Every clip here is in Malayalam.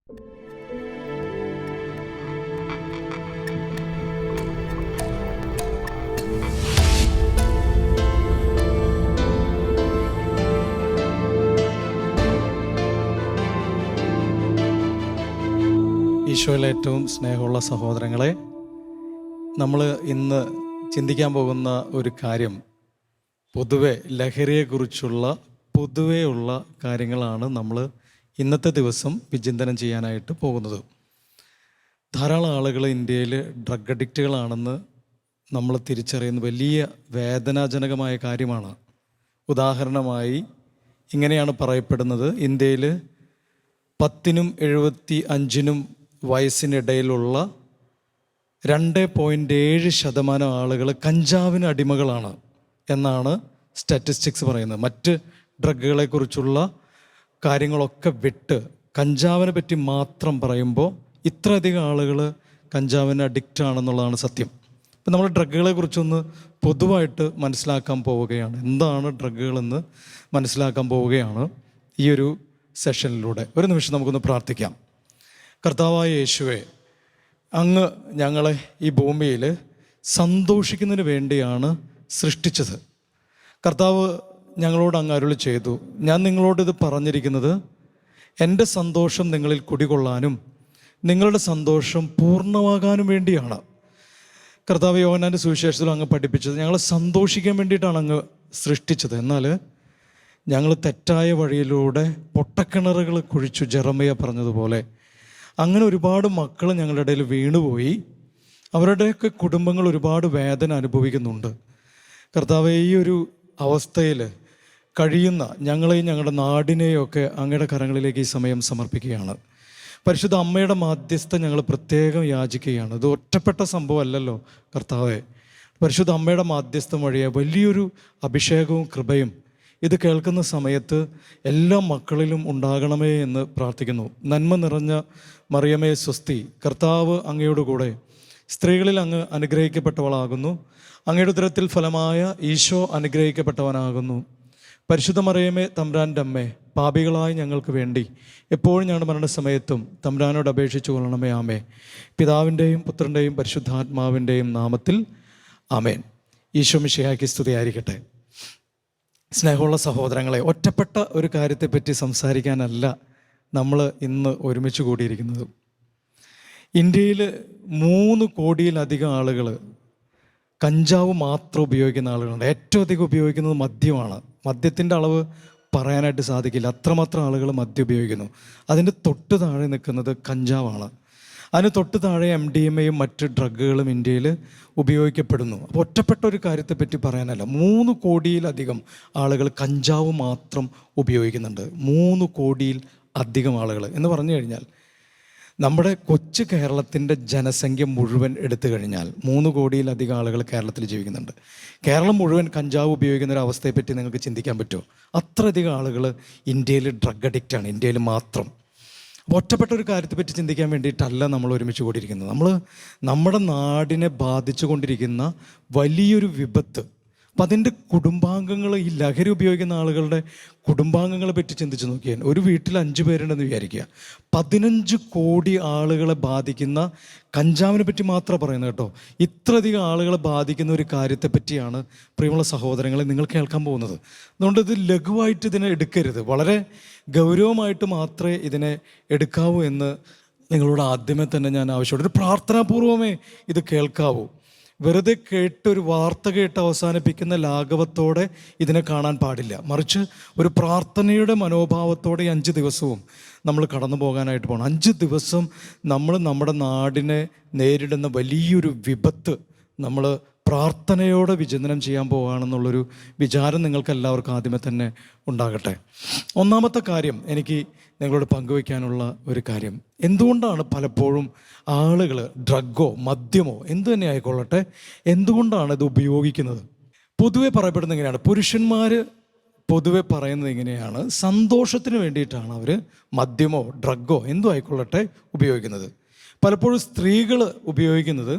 ഈശോയിൽ ഏറ്റവും സ്നേഹമുള്ള സഹോദരങ്ങളെ, നമ്മൾ ഇന്ന് ചിന്തിക്കാൻ പോകുന്ന ഒരു കാര്യം പൊതുവെ ലഹരിയെക്കുറിച്ചുള്ള പൊതുവെയുള്ള കാര്യങ്ങളാണ് നമ്മൾ ഇന്നത്തെ ദിവസം വിചിന്തനം ചെയ്യാനായിട്ട് പോകുന്നത്. ധാരാളം ആളുകൾ ഇന്ത്യയിൽ ഡ്രഗ് അഡിക്റ്റുകളാണെന്ന് നമ്മൾ തിരിച്ചറിയുന്ന വലിയ വേദനാജനകമായ കാര്യമാണ്. ഉദാഹരണമായി ഇങ്ങനെയാണ് പറയപ്പെടുന്നത്: ഇന്ത്യയിൽ 10നും 75നും വയസ്സിനിടയിലുള്ള 2.7% ആളുകൾ കഞ്ചാവിന് അടിമകളാണ് എന്നാണ് സ്റ്റാറ്റിസ്റ്റിക്സ് പറയുന്നത്. മറ്റ് ഡ്രഗുകളെക്കുറിച്ചുള്ള കാര്യങ്ങളൊക്കെ വിട്ട് കഞ്ചാവിനെ പറ്റി മാത്രം പറയുമ്പോൾ ഇത്രയധികം ആളുകൾ കഞ്ചാവിന് അഡിക്റ്റ് ആണെന്നുള്ളതാണ് സത്യം. ഇപ്പം നമ്മൾ ഡ്രഗുകളെ കുറിച്ചൊന്ന് പൊതുവായിട്ട് മനസ്സിലാക്കാൻ പോവുകയാണ്. എന്താണ് ഡ്രഗുകളെന്ന് മനസ്സിലാക്കാൻ പോവുകയാണ് ഈ ഒരു സെഷനിലൂടെ. ഒരു നിമിഷം നമുക്കൊന്ന് പ്രാർത്ഥിക്കാം. കർത്താവായ യേശുവേ, അങ്ങ് ഞങ്ങളെ ഈ ഭൂമിയിൽ സന്തോഷിക്കുന്നതിന് വേണ്ടിയാണ് സൃഷ്ടിച്ചത്. കർത്താവ് ഞങ്ങളോട് അങ്ങ് അരുളി ചെയ്തു, ഞാൻ നിങ്ങളോട് ഇത് പറഞ്ഞിരിക്കുന്നത് എൻ്റെ സന്തോഷം നിങ്ങളിൽ കുടികൊള്ളാനും നിങ്ങളുടെ സന്തോഷം പൂർണ്ണമാകാനും വേണ്ടിയാണ്. കർത്താവ് യോഹന്നാൻ്റെ സുവിശേഷത്തിൽ അങ്ങ് പഠിപ്പിച്ചത് ഞങ്ങളെ സന്തോഷിക്കാൻ വേണ്ടിയിട്ടാണ് അങ്ങ് സൃഷ്ടിച്ചത്. എന്നാൽ ഞങ്ങൾ തെറ്റായ വഴിയിലൂടെ പൊട്ടക്കിണറുകൾ കുഴിച്ചു, ജെറമിയ പറഞ്ഞതുപോലെ. അങ്ങനെ ഒരുപാട് മക്കൾ ഞങ്ങളുടെ ഇടയിൽ വീണുപോയി. അവരുടെയൊക്കെ കുടുംബങ്ങൾ ഒരുപാട് വേദന അനുഭവിക്കുന്നുണ്ട്. കർത്താവേ, ഈ ഒരു അവസ്ഥയിൽ കഴിയുന്ന ഞങ്ങളെയും ഞങ്ങളുടെ നാടിനെയും ഒക്കെ അങ്ങയുടെ കരങ്ങളിലേക്ക് ഈ സമയം സമർപ്പിക്കുകയാണ്. പരിശുദ്ധ അമ്മയുടെ മാധ്യസ്ഥം ഞങ്ങൾ പ്രത്യേകം യാചിക്കുകയാണ്. ഇത് ഒറ്റപ്പെട്ട സംഭവമല്ലല്ലോ കർത്താവേ. പരിശുദ്ധ അമ്മയുടെ മാധ്യസ്ഥം വഴിയെ വലിയൊരു അഭിഷേകവും കൃപയും ഇത് കേൾക്കുന്ന സമയത്ത് എല്ലാ മക്കളിലും ഉണ്ടാകണമേ എന്ന് പ്രാർത്ഥിക്കുന്നു. നന്മ നിറഞ്ഞ മറിയമേ സ്വസ്തി, കർത്താവ് അങ്ങയോട് കൂടെ, സ്ത്രീകളിൽ അങ്ങ് അനുഗ്രഹിക്കപ്പെട്ടവളാകുന്നു. അങ്ങയുടെ ഉദരത്തിൽ ഫലമായ ഈശോ അനുഗ്രഹിക്കപ്പെട്ടവനാകുന്നു. പരിശുദ്ധ മറിയമേ തമ്പുരാൻ്റെ അമ്മേ, പാപികളായ ഞങ്ങൾക്ക് വേണ്ടി എപ്പോഴും ഞങ്ങളുടെ മരണസമയത്തും തമ്പുരാനോട് അപേക്ഷിച്ചു കൊള്ളണമേ. ആമേ. പിതാവിൻ്റെയും പുത്രൻ്റെയും പരിശുദ്ധാത്മാവിൻ്റെയും നാമത്തിൽ ആമേൻ. ഈശോ മിശിഹായ്ക്ക് സ്തുതിയായിരിക്കട്ടെ. സ്നേഹമുള്ള സഹോദരങ്ങളെ, ഒറ്റപ്പെട്ട ഒരു കാര്യത്തെപ്പറ്റി സംസാരിക്കാനല്ല നമ്മൾ ഇന്ന് ഒരുമിച്ച് കൂടിയിരിക്കുന്നത്. ഇന്ത്യയിൽ 3 കോടിയിലധികം ആളുകൾ കഞ്ചാവ് മാത്രം ഉപയോഗിക്കുന്ന ആളുകളുണ്ട്. ഏറ്റവും അധികം ഉപയോഗിക്കുന്നത് മദ്യമാണ്. മദ്യത്തിൻ്റെ അളവ് പറയാനായിട്ട് സാധിക്കില്ല, അത്രമാത്രം ആളുകൾ മദ്യം ഉപയോഗിക്കുന്നു. അതിൻ്റെ തൊട്ട് താഴെ നിൽക്കുന്നത് കഞ്ചാവാണ്. അതിന് തൊട്ട് താഴെ MDMAയും മറ്റ് ഡ്രഗുകളും ഇന്ത്യയിൽ ഉപയോഗിക്കപ്പെടുന്നു. അപ്പോൾ ഒറ്റപ്പെട്ട ഒരു കാര്യത്തെപ്പറ്റി പറയാനല്ല, 3 കോടിയിലധികം ആളുകൾ കഞ്ചാവ് മാത്രം ഉപയോഗിക്കുന്നുണ്ട്. 3 കോടിയിൽ അധികം ആളുകൾ എന്ന് പറഞ്ഞു കഴിഞ്ഞാൽ നമ്മുടെ കൊച്ചു കേരളത്തിൻ്റെ ജനസംഖ്യ മുഴുവൻ എടുത്തു കഴിഞ്ഞാൽ 3 കോടിയിലധികം ആളുകൾ കേരളത്തിൽ ജീവിക്കുന്നുണ്ട്. കേരളം മുഴുവൻ കഞ്ചാവ് ഉപയോഗിക്കുന്ന ഒരു അവസ്ഥയെപ്പറ്റി നിങ്ങൾക്ക് ചിന്തിക്കാൻ പറ്റുമോ? അത്രയധികം ആളുകൾ ഇന്ത്യയിൽ ഡ്രഗ് അഡിക്റ്റാണ്, ഇന്ത്യയിൽ മാത്രം. അപ്പോൾ ഒറ്റപ്പെട്ട ഒരു കാര്യത്തെപ്പറ്റി ചിന്തിക്കാൻ വേണ്ടിയിട്ടല്ല നമ്മൾ ഒരുമിച്ച് കൂടിയിരിക്കുന്നത്. നമ്മൾ നമ്മുടെ നാടിനെ ബാധിച്ചു കൊണ്ടിരിക്കുന്ന വലിയൊരു വിപത്ത്, അപ്പം അതിൻ്റെ കുടുംബാംഗങ്ങൾ, ഈ ലഹരി ഉപയോഗിക്കുന്ന ആളുകളുടെ കുടുംബാംഗങ്ങളെ പറ്റി ചിന്തിച്ച് നോക്കിയാൽ ഒരു വീട്ടിൽ 5 പേരുണ്ടെന്ന് വിചാരിക്കുക. 15 കോടി ആളുകളെ ബാധിക്കുന്ന, കഞ്ചാവിനെ പറ്റി മാത്രം പറയുന്നത് കേട്ടോ, ഇത്രയധികം ആളുകളെ ബാധിക്കുന്ന ഒരു കാര്യത്തെപ്പറ്റിയാണ് പ്രിയമുള്ള സഹോദരങ്ങളെ നിങ്ങൾ കേൾക്കാൻ പോകുന്നത്. അതുകൊണ്ട് ഇത് ലഘുവായിട്ട് ഇതിനെ എടുക്കരുത്, വളരെ ഗൗരവമായിട്ട് മാത്രമേ ഇതിനെ എടുക്കാവൂ എന്ന് നിങ്ങളോട് ആദ്യമേ തന്നെ ഞാൻ ആവശ്യമുണ്ട്. ഒരു പ്രാർത്ഥനാപൂർവമേ ഇത് കേൾക്കാവൂ. വെറുതെ ഒരു വാർത്ത കേട്ട് അവസാനിപ്പിക്കുന്ന ലാഘവത്തോടെ ഇതിനെ കാണാൻ പാടില്ല. മറിച്ച് ഒരു പ്രാർത്ഥനയുടെ മനോഭാവത്തോടെ 5 ദിവസവും നമ്മൾ കടന്നു പോകാനായിട്ട് പോകണം. 5 ദിവസം നമ്മൾ നമ്മുടെ നാടിനെ നേരിടുന്ന വലിയൊരു വിപത്ത് നമ്മൾ പ്രാർത്ഥനയോടെ വിചിന്തനം ചെയ്യാൻ പോകുകയാണെന്നുള്ളൊരു വിചാരം നിങ്ങൾക്ക് എല്ലാവർക്കും ആദ്യമേ തന്നെ ഉണ്ടാകട്ടെ. ഒന്നാമത്തെ കാര്യം എനിക്ക് നിങ്ങളോട് പങ്കുവയ്ക്കാനുള്ള ഒരു കാര്യം, എന്തുകൊണ്ടാണ് പലപ്പോഴും ആളുകൾ ഡ്രഗോ മദ്യമോ എന്തു തന്നെ ആയിക്കൊള്ളട്ടെ എന്തുകൊണ്ടാണ് ഇത് ഉപയോഗിക്കുന്നത്? പൊതുവെ പറയപ്പെടുന്നത് ഇങ്ങനെയാണ്, പുരുഷന്മാർ പൊതുവെ പറയുന്നത് ഇങ്ങനെയാണ്, സന്തോഷത്തിന് വേണ്ടിയിട്ടാണ് അവർ മദ്യമോ ഡ്രഗോ എന്തോ ആയിക്കൊള്ളട്ടെ ഉപയോഗിക്കുന്നത്. പലപ്പോഴും സ്ത്രീകൾ ഉപയോഗിക്കുന്നത്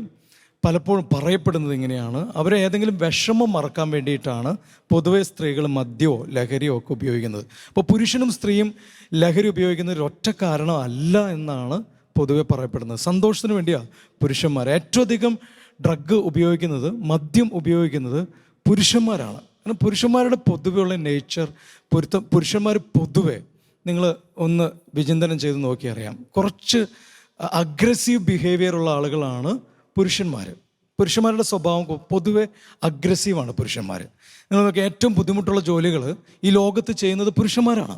പലപ്പോഴും പറയപ്പെടുന്നത് ഇങ്ങനെയാണ്, അവരെ ഏതെങ്കിലും വിഷമം മറക്കാൻ വേണ്ടിയിട്ടാണ് പൊതുവെ സ്ത്രീകൾ മദ്യമോ ലഹരിയോ ഒക്കെ ഉപയോഗിക്കുന്നത്. അപ്പോൾ പുരുഷനും സ്ത്രീയും ലഹരി ഉപയോഗിക്കുന്ന ഒരു ഒറ്റ കാരണം അല്ല എന്നാണ് പൊതുവെ പറയപ്പെടുന്നത്. സന്തോഷത്തിന് വേണ്ടിയാണ് പുരുഷന്മാർ ഏറ്റവും അധികം ഡ്രഗ് ഉപയോഗിക്കുന്നത്, മദ്യം ഉപയോഗിക്കുന്നത് പുരുഷന്മാരാണ്. കാരണം പുരുഷന്മാരുടെ പൊതുവെയുള്ള നേച്ചർ, പുരുഷന്മാർ പൊതുവെ നിങ്ങൾ ഒന്ന് വിചിന്തനം ചെയ്ത് നോക്കിയറിയാം, കുറച്ച് അഗ്രസീവ് ബിഹേവിയർ ഉള്ള ആളുകളാണ് പുരുഷന്മാർ. പുരുഷന്മാരുടെ സ്വഭാവം പൊതുവെ അഗ്രസീവാണ് പുരുഷന്മാർ. നിങ്ങൾ നോക്കി, ഏറ്റവും ബുദ്ധിമുട്ടുള്ള ജോലികൾ ഈ ലോകത്ത് ചെയ്യുന്നത് പുരുഷന്മാരാണ്.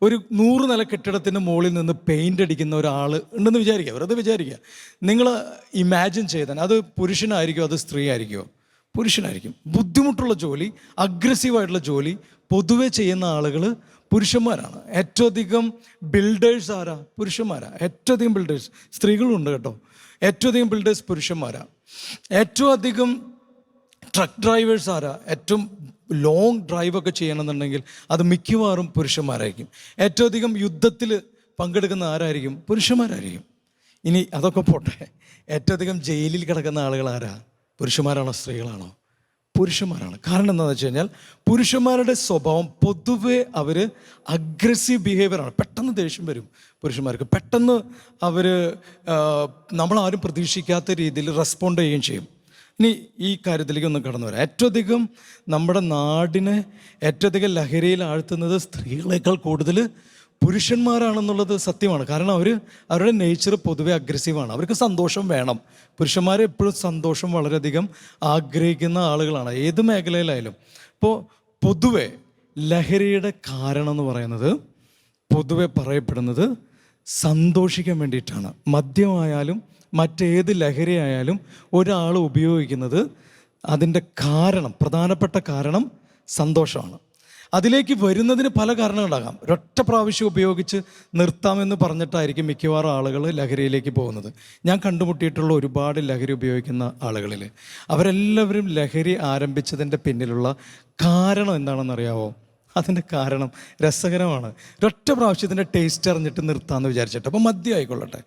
ഒരു 100 നില കെട്ടിടത്തിൻ്റെ മുകളിൽ നിന്ന് പെയിൻ്റ് അടിക്കുന്ന ഒരാൾ ഉണ്ടെന്ന് വിചാരിക്കുക, വെറുതെ വിചാരിക്കുക. നിങ്ങൾ ഇമാജിൻ ചെയ്താൽ അത് പുരുഷനായിരിക്കുമോ അത് സ്ത്രീ ആയിരിക്കുമോ? പുരുഷനായിരിക്കും. ബുദ്ധിമുട്ടുള്ള ജോലി, അഗ്രസീവായിട്ടുള്ള ജോലി പൊതുവെ ചെയ്യുന്ന ആളുകൾ പുരുഷന്മാരാണ്. ഏറ്റവും അധികം ബിൽഡേഴ്സ് ആരാ? പുരുഷന്മാരാണ്. ഏറ്റവും അധികം ബിൽഡേഴ്സ്, സ്ത്രീകളും ഉണ്ട് കേട്ടോ, ഏറ്റവും അധികം ബിൽഡേഴ്സ് പുരുഷന്മാരാണ്. ഏറ്റവും അധികം ട്രക്ക് ഡ്രൈവേഴ്സ് ആരാ? ഏറ്റവും ലോങ് ഡ്രൈവൊക്കെ ചെയ്യണമെന്നുണ്ടെങ്കിൽ അത് മിക്കവാറും പുരുഷന്മാരായിരിക്കും. ഏറ്റവും അധികം യുദ്ധത്തിൽ പങ്കെടുക്കുന്ന ആരായിരിക്കും? പുരുഷന്മാരായിരിക്കും. ഇനി അതൊക്കെ പോട്ടെ, ഏറ്റവും അധികം ജയിലിൽ കിടക്കുന്ന ആളുകൾ ആരാ? പുരുഷന്മാരാണോ സ്ത്രീകളാണോ? പുരുഷന്മാരാണ്. കാരണം എന്താണെന്ന് വെച്ച് കഴിഞ്ഞാൽ പുരുഷന്മാരുടെ സ്വഭാവം പൊതുവെ അവർ അഗ്രസീവ് ബിഹേവിയറാണ്. പെട്ടെന്ന് ദേഷ്യം വരും പുരുഷന്മാർക്ക്, പെട്ടെന്ന് അവർ നമ്മളാരും പ്രതീക്ഷിക്കാത്ത രീതിയിൽ റെസ്പോണ്ട് ചെയ്യുകയും ചെയ്യും. ഇനി ഈ കാര്യത്തിലേക്ക് ഒന്ന് കടന്നു വരാം. ഏറ്റവും അധികം നമ്മുടെ നാടിനെ ഏറ്റവും അധികം ലഹരിയിൽ ആഴ്ത്തുന്നത് സ്ത്രീകളെക്കാൾ കൂടുതൽ പുരുഷന്മാരാണെന്നുള്ളത് സത്യമാണ്. കാരണം അവരുടെ നേച്ചർ പൊതുവെ അഗ്രസീവാണ്. അവർക്ക് സന്തോഷം വേണം. പുരുഷന്മാർ എപ്പോഴും സന്തോഷം വളരെയധികം ആഗ്രഹിക്കുന്ന ആളുകളാണ്, ഏത് മേഖലയിലായാലും. ഇപ്പോൾ പൊതുവെ ലഹരിയുടെ കാരണം എന്ന് പറയുന്നത് പൊതുവെ പറയപ്പെടുന്നത് സന്തോഷിക്കാൻ വേണ്ടിയിട്ടാണ്. മദ്യമായാലും മറ്റേത് ലഹരി ആയാലും ഒരാൾ ഉപയോഗിക്കുന്നത് അതിൻ്റെ കാരണം, പ്രധാനപ്പെട്ട കാരണം സന്തോഷമാണ്. അതിലേക്ക് വരുന്നതിന് പല കാരണങ്ങളുണ്ടാകാം. ഒരൊറ്റ പ്രാവശ്യം ഉപയോഗിച്ച് നിർത്താമെന്ന് പറഞ്ഞിട്ടായിരിക്കും മിക്കവാറും ആളുകൾ ലഹരിയിലേക്ക് പോകുന്നത്. ഞാൻ കണ്ടുമുട്ടിയിട്ടുള്ള ഒരുപാട് ലഹരി ഉപയോഗിക്കുന്ന ആളുകളിൽ അവരെല്ലാവരും ലഹരി ആരംഭിച്ചതിൻ്റെ പിന്നിലുള്ള കാരണം എന്താണെന്നറിയാവോ? അതിൻ്റെ കാരണം രസകരമാണ്. ഒരൊറ്റ പ്രാവശ്യത്തിൻ്റെ ടേസ്റ്റ് അറിഞ്ഞിട്ട് നിർത്താമെന്ന് വിചാരിച്ചിട്ട്. അപ്പോൾ മദ്യം ആയിക്കൊള്ളട്ടെ,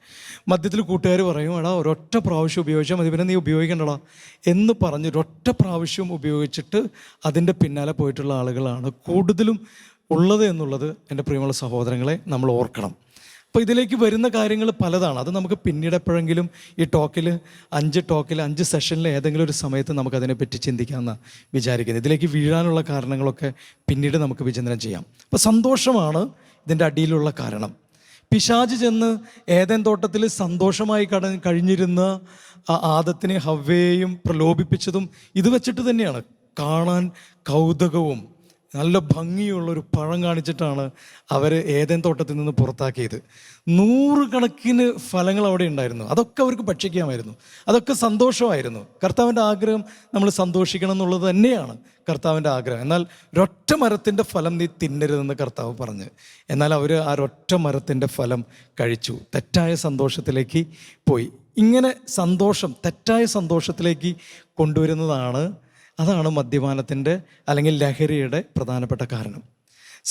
മദ്യത്തിൽ കൂട്ടുകാർ പറയും, എടാ ഒരൊറ്റ പ്രാവശ്യം ഉപയോഗിച്ചാൽ മതി, പിന്നെ നീ ഉപയോഗിക്കണ്ടടാ എന്ന് പറഞ്ഞ് ഒരൊറ്റ പ്രാവശ്യം ഉപയോഗിച്ചിട്ട് അതിൻ്റെ പിന്നാലെ പോയിട്ടുള്ള ആളുകളാണ് കൂടുതലും ഉള്ളത് എന്നുള്ളത് എൻ്റെ പ്രിയമുള്ള സഹോദരങ്ങളെ നമ്മൾ ഓർക്കണം. അപ്പോൾ ഇതിലേക്ക് വരുന്ന കാര്യങ്ങൾ പലതാണ്. അത് നമുക്ക് പിന്നീട് എപ്പോഴെങ്കിലും ഈ ടോക്കിൽ 5 സെഷനിൽ ഏതെങ്കിലും ഒരു സമയത്ത് നമുക്കതിനെപ്പറ്റി ചിന്തിക്കാമെന്നാണ് വിചാരിക്കുന്നത്. ഇതിലേക്ക് വീഴാനുള്ള കാരണങ്ങളൊക്കെ പിന്നീട് നമുക്ക് വിചിന്തനം ചെയ്യാം. അപ്പോൾ സന്തോഷമാണ് ഇതിൻ്റെ അടിയിലുള്ള കാരണം. പിശാച് ചെന്ന് ഏദൻ തോട്ടത്തിൽ സന്തോഷമായി കഴിഞ്ഞിരുന്ന ആദത്തിനെ ഹവ്വയെയും പ്രലോഭിപ്പിച്ചതും ഇത് വെച്ചിട്ട് തന്നെയാണ്. കാണാൻ കൗതുകവും നല്ല ഭംഗിയുള്ളൊരു പഴം കാണിച്ചിട്ടാണ് അവർ ഏദൻ തോട്ടത്തിൽ നിന്ന് പുറത്താക്കിയത്. 100 കണക്കിന് ഫലങ്ങൾ അവിടെ ഉണ്ടായിരുന്നു. അതൊക്കെ അവർക്ക് ഭക്ഷിക്കാമായിരുന്നു. അതൊക്കെ സന്തോഷമായിരുന്നു. കർത്താവിൻ്റെ ആഗ്രഹം നമ്മൾ സന്തോഷിക്കണം എന്നുള്ളത് തന്നെയാണ് കർത്താവിൻ്റെ ആഗ്രഹം. എന്നാൽ ഒരൊറ്റ മരത്തിൻ്റെ ഫലം നീ തിന്നരുതെന്ന് കർത്താവ് പറഞ്ഞ്, എന്നാൽ അവർ ആ ഒരൊറ്റ മരത്തിൻ്റെ ഫലം കഴിച്ചു, തെറ്റായ സന്തോഷത്തിലേക്ക് പോയി. ഇങ്ങനെ സന്തോഷം തെറ്റായ സന്തോഷത്തിലേക്ക് കൊണ്ടുവരുന്നതാണ്, അതാണ് മദ്യപാനത്തിൻ്റെ അല്ലെങ്കിൽ ലഹരിയുടെ പ്രധാനപ്പെട്ട കാരണം.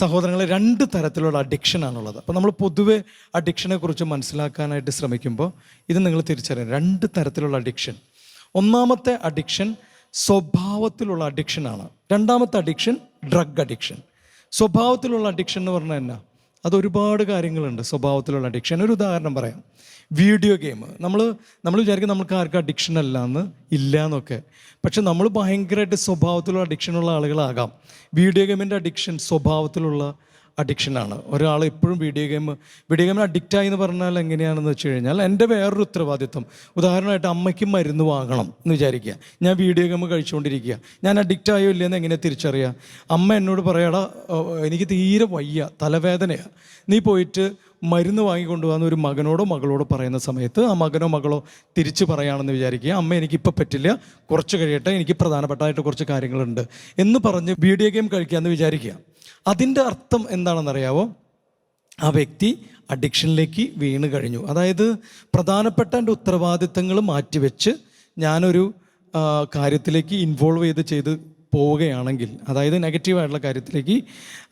സഹോദരങ്ങളെ, 2 തരത്തിലുള്ള അഡിക്ഷനാണുള്ളത്. അപ്പോൾ നമ്മൾ പൊതുവെ അഡിക്ഷനെ കുറിച്ച് മനസ്സിലാക്കാനായിട്ട് ശ്രമിക്കുമ്പോൾ ഇത് നിങ്ങൾ തിരിച്ചറിയണം. 2 തരത്തിലുള്ള അഡിക്ഷൻ. ഒന്നാമത്തെ അഡിക്ഷൻ സ്വഭാവത്തിലുള്ള അഡിക്ഷനാണ്. രണ്ടാമത്തെ അഡിക്ഷൻ ഡ്രഗ് അഡിക്ഷൻ. സ്വഭാവത്തിലുള്ള അഡിക്ഷൻ എന്ന് പറഞ്ഞാൽ എന്നാ? അതൊരുപാട് കാര്യങ്ങളുണ്ട് സ്വഭാവത്തിലുള്ള അഡിക്ഷൻ. ഒരു ഉദാഹരണം പറയാം. Video game. നമ്മൾ വിചാരിക്കും നമുക്ക് ആർക്കും അഡിക്ഷൻ അല്ല എന്ന്, ഇല്ല എന്നൊക്കെ. പക്ഷെ നമ്മൾ ഭയങ്കരമായിട്ട് സ്വഭാവത്തിലുള്ള അഡിക്ഷനുള്ള ആളുകളാകാം. വീഡിയോ ഗെയിമിൻ്റെ അഡിക്ഷൻ സ്വഭാവത്തിലുള്ള അഡിക്ഷനാണ്. ഒരാൾ എപ്പോഴും വീഡിയോ ഗെയിമിന് അഡിക്റ്റായി എന്ന് പറഞ്ഞാൽ എങ്ങനെയാണെന്ന് വെച്ച് കഴിഞ്ഞാൽ, എൻ്റെ വേറൊരു ഉത്തരവാദിത്വം, ഉദാഹരണമായിട്ട് അമ്മയ്ക്ക് മരുന്ന് വാങ്ങണം എന്ന് വിചാരിക്കുക. ഞാൻ വീഡിയോ ഗെയിം കഴിച്ചുകൊണ്ടിരിക്കുക, ഞാൻ അഡിക്റ്റായോ ഇല്ലയെന്ന് എങ്ങനെ തിരിച്ചറിയാം? അമ്മ എന്നോട് പറയാടാ എനിക്ക് തീരെ വയ്യ, തലവേദനയാണ്, നീ പോയിട്ട് മരുന്ന് വാങ്ങിക്കൊണ്ടുപോകാമെന്ന് ഒരു മകനോടോ മകളോടോ പറയുന്ന സമയത്ത് ആ മകനോ മകളോ തിരിച്ച് പറയുകയാണെന്ന് വിചാരിക്കുക, അമ്മ എനിക്കിപ്പോൾ പറ്റില്ല, കുറച്ച് കഴിയട്ടെ, എനിക്ക് പ്രധാനപ്പെട്ടതായിട്ട് കുറച്ച് കാര്യങ്ങളുണ്ട് എന്ന് പറഞ്ഞ് വീഡിയോ ഗെയിം കഴിക്കാമെന്ന് വിചാരിക്കുക. അതിൻ്റെ അർത്ഥം എന്താണെന്നറിയാവോ? ആ വ്യക്തി അഡിക്ഷനിലേക്ക് വീണ് കഴിഞ്ഞു. അതായത് പ്രധാനപ്പെട്ട എൻ്റെ ഉത്തരവാദിത്തങ്ങൾ മാറ്റിവെച്ച് ഞാനൊരു കാര്യത്തിലേക്ക് ഇൻവോൾവ് ചെയ്ത് പോവുകയാണെങ്കിൽ, അതായത് നെഗറ്റീവായിട്ടുള്ള കാര്യത്തിലേക്ക്,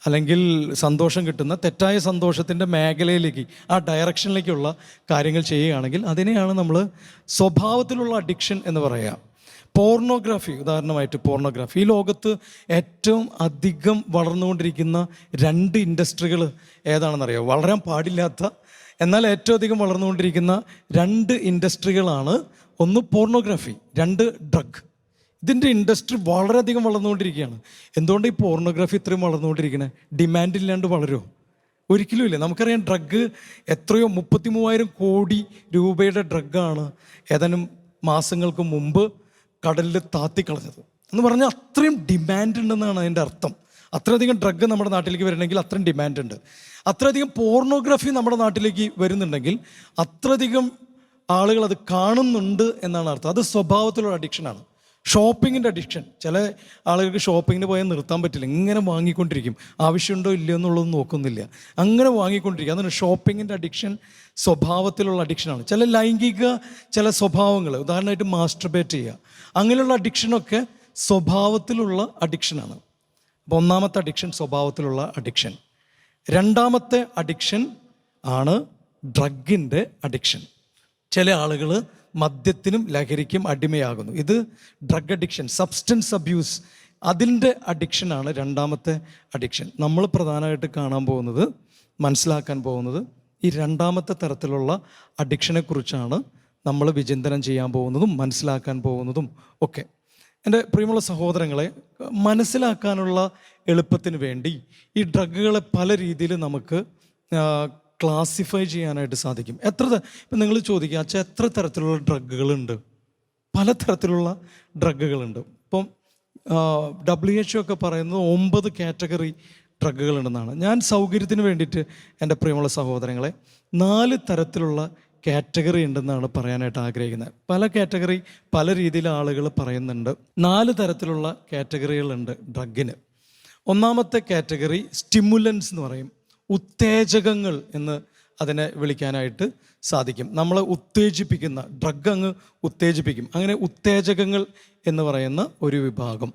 അല്ലെങ്കിൽ സന്തോഷം കിട്ടുന്ന തെറ്റായ സന്തോഷത്തിൻ്റെ മേഖലയിലേക്ക്, ആ ഡയറക്ഷനിലേക്കുള്ള കാര്യങ്ങൾ ചെയ്യുകയാണെങ്കിൽ അതിനെയാണ് നമ്മൾ സ്വഭാവത്തിലുള്ള അഡിക്ഷൻ എന്ന് പറയുക. പോർണോഗ്രാഫി, ഉദാഹരണമായിട്ട് പോർണോഗ്രാഫി, ഈ ലോകത്ത് ഏറ്റവും അധികം വളർന്നുകൊണ്ടിരിക്കുന്ന 2 ഇൻഡസ്ട്രികൾ ഏതാണെന്നറിയോ? വളരാൻ പാടില്ലാത്ത എന്നാൽ ഏറ്റവും അധികം വളർന്നുകൊണ്ടിരിക്കുന്ന 2 ഇൻഡസ്ട്രികളാണ്. ഒന്ന് പോർണോഗ്രാഫി, 2 ഡ്രഗ്. ഇതിൻ്റെ ഇൻഡസ്ട്രി വളരെയധികം വളർന്നുകൊണ്ടിരിക്കുകയാണ്. എന്തുകൊണ്ട് ഈ പോർണോഗ്രാഫി ഇത്രയും വളർന്നുകൊണ്ടിരിക്കുന്നത്? ഡിമാൻഡ് ഇല്ലാണ്ട് വളരുമോ? ഒരിക്കലും ഇല്ല. നമുക്കറിയാം, ഡ്രഗ് എത്രയോ 33,000 കോടി രൂപയുടെ ഡ്രഗാണ് ഏതാനും മാസങ്ങൾക്ക് മുമ്പ് കടലിൽ താത്തിക്കളഞ്ഞത്. എന്ന് പറഞ്ഞാൽ അത്രയും ഡിമാൻഡ് ഉണ്ടെന്നാണ് അതിൻ്റെ അർത്ഥം. അത്രയധികം ഡ്രഗ് നമ്മുടെ നാട്ടിലേക്ക് വരണമെങ്കിൽ അത്രയും ഡിമാൻഡ് ഉണ്ട്. അത്രയധികം പോർണോഗ്രാഫി നമ്മുടെ നാട്ടിലേക്ക് വരുന്നുണ്ടെങ്കിൽ അത്രയധികം ആളുകൾ അത് കാണുന്നുണ്ട് എന്നാണ് അർത്ഥം. അത് സ്വഭാവത്തിലുള്ള അഡിക്ഷനാണ്. ഷോപ്പിങ്ങിൻ്റെ അഡിക്ഷൻ. ചില ആളുകൾക്ക് ഷോപ്പിങ്ങിന് പോയാൽ നിർത്താൻ പറ്റില്ല, ഇങ്ങനെ വാങ്ങിക്കൊണ്ടിരിക്കും. ആവശ്യമുണ്ടോ ഇല്ലയോ എന്നുള്ളതൊന്നും നോക്കുന്നില്ല, അങ്ങനെ വാങ്ങിക്കൊണ്ടിരിക്കും. അതാണ് ഷോപ്പിങ്ങിൻ്റെ അഡിക്ഷൻ. സ്വഭാവത്തിലുള്ള അഡിക്ഷനാണ്. ചില ലൈംഗിക ചില സ്വഭാവങ്ങൾ, ഉദാഹരണമായിട്ട് മാസ്റ്റർബേറ്റ് ചെയ്യുക, അങ്ങനെയുള്ള അഡിക്ഷനൊക്കെ സ്വഭാവത്തിലുള്ള അഡിക്ഷനാണ്. അപ്പോൾ ഒന്നാമത്തെ അഡിക്ഷൻ സ്വഭാവത്തിലുള്ള അഡിക്ഷൻ. രണ്ടാമത്തെ അഡിക്ഷൻ ആണ് ഡ്രഗിൻ്റെ അഡിക്ഷൻ. ചില ആളുകൾ മദ്യത്തിനും ലഹരിക്കും അടിമയാകുന്നു. ഇത് ഡ്രഗ് അഡിക്ഷൻ, സബ്സ്റ്റൻസ് അബ്യൂസ്, അതിൻ്റെ അഡിക്ഷനാണ് രണ്ടാമത്തെ അഡിക്ഷൻ. നമ്മൾ പ്രധാനമായിട്ട് കാണാൻ പോകുന്നത്, മനസ്സിലാക്കാൻ പോകുന്നത് ഈ രണ്ടാമത്തെ തരത്തിലുള്ള അഡിക്ഷനെക്കുറിച്ചാണ് നമ്മൾ വിചിന്തനം ചെയ്യാൻ പോകുന്നതും മനസ്സിലാക്കാൻ പോകുന്നതും ഒക്കെ. എൻ്റെ പ്രിയമുള്ള സഹോദരങ്ങളെ, മനസ്സിലാക്കാനുള്ള എളുപ്പത്തിന് വേണ്ടി ഈ ഡ്രഗുകളെ പല രീതിയിൽ നമുക്ക് ക്ലാസിഫൈ ചെയ്യാനായിട്ട് സാധിക്കും. ഇപ്പം നിങ്ങൾ ചോദിക്കുക, അച്ഛാ എത്ര തരത്തിലുള്ള ഡ്രഗുകളുണ്ട്? പല തരത്തിലുള്ള ഡ്രഗുകളുണ്ട്. ഇപ്പം WHO ഒക്കെ പറയുന്നത് 9 കാറ്റഗറി ഡ്രഗുകളുണ്ടെന്നാണ്. ഞാൻ സൗകര്യത്തിന് വേണ്ടിയിട്ട് എൻ്റെ പ്രിയമുള്ള സഹോദരങ്ങളെ 4 തരത്തിലുള്ള കാറ്റഗറി ഉണ്ടെന്നാണ് പറയാനായിട്ട് ആഗ്രഹിക്കുന്നത്. പല കാറ്റഗറി പല രീതിയിൽ ആളുകൾ പറയുന്നുണ്ട്. 4 തരത്തിലുള്ള കാറ്റഗറികളുണ്ട് ഡ്രഗിന്. ഒന്നാമത്തെ കാറ്റഗറി സ്റ്റിമുലൻസ് എന്ന് പറയും. ഉത്തേജകങ്ങൾ എന്ന് അതിനെ വിളിക്കാനായിട്ട് സാധിക്കും. നമ്മളെ ഉത്തേജിപ്പിക്കുന്ന ഡ്രഗ് അങ്ങ് ഉത്തേജിപ്പിക്കും. അങ്ങനെ ഉത്തേജകങ്ങൾ എന്ന് പറയുന്ന ഒരു വിഭാഗം.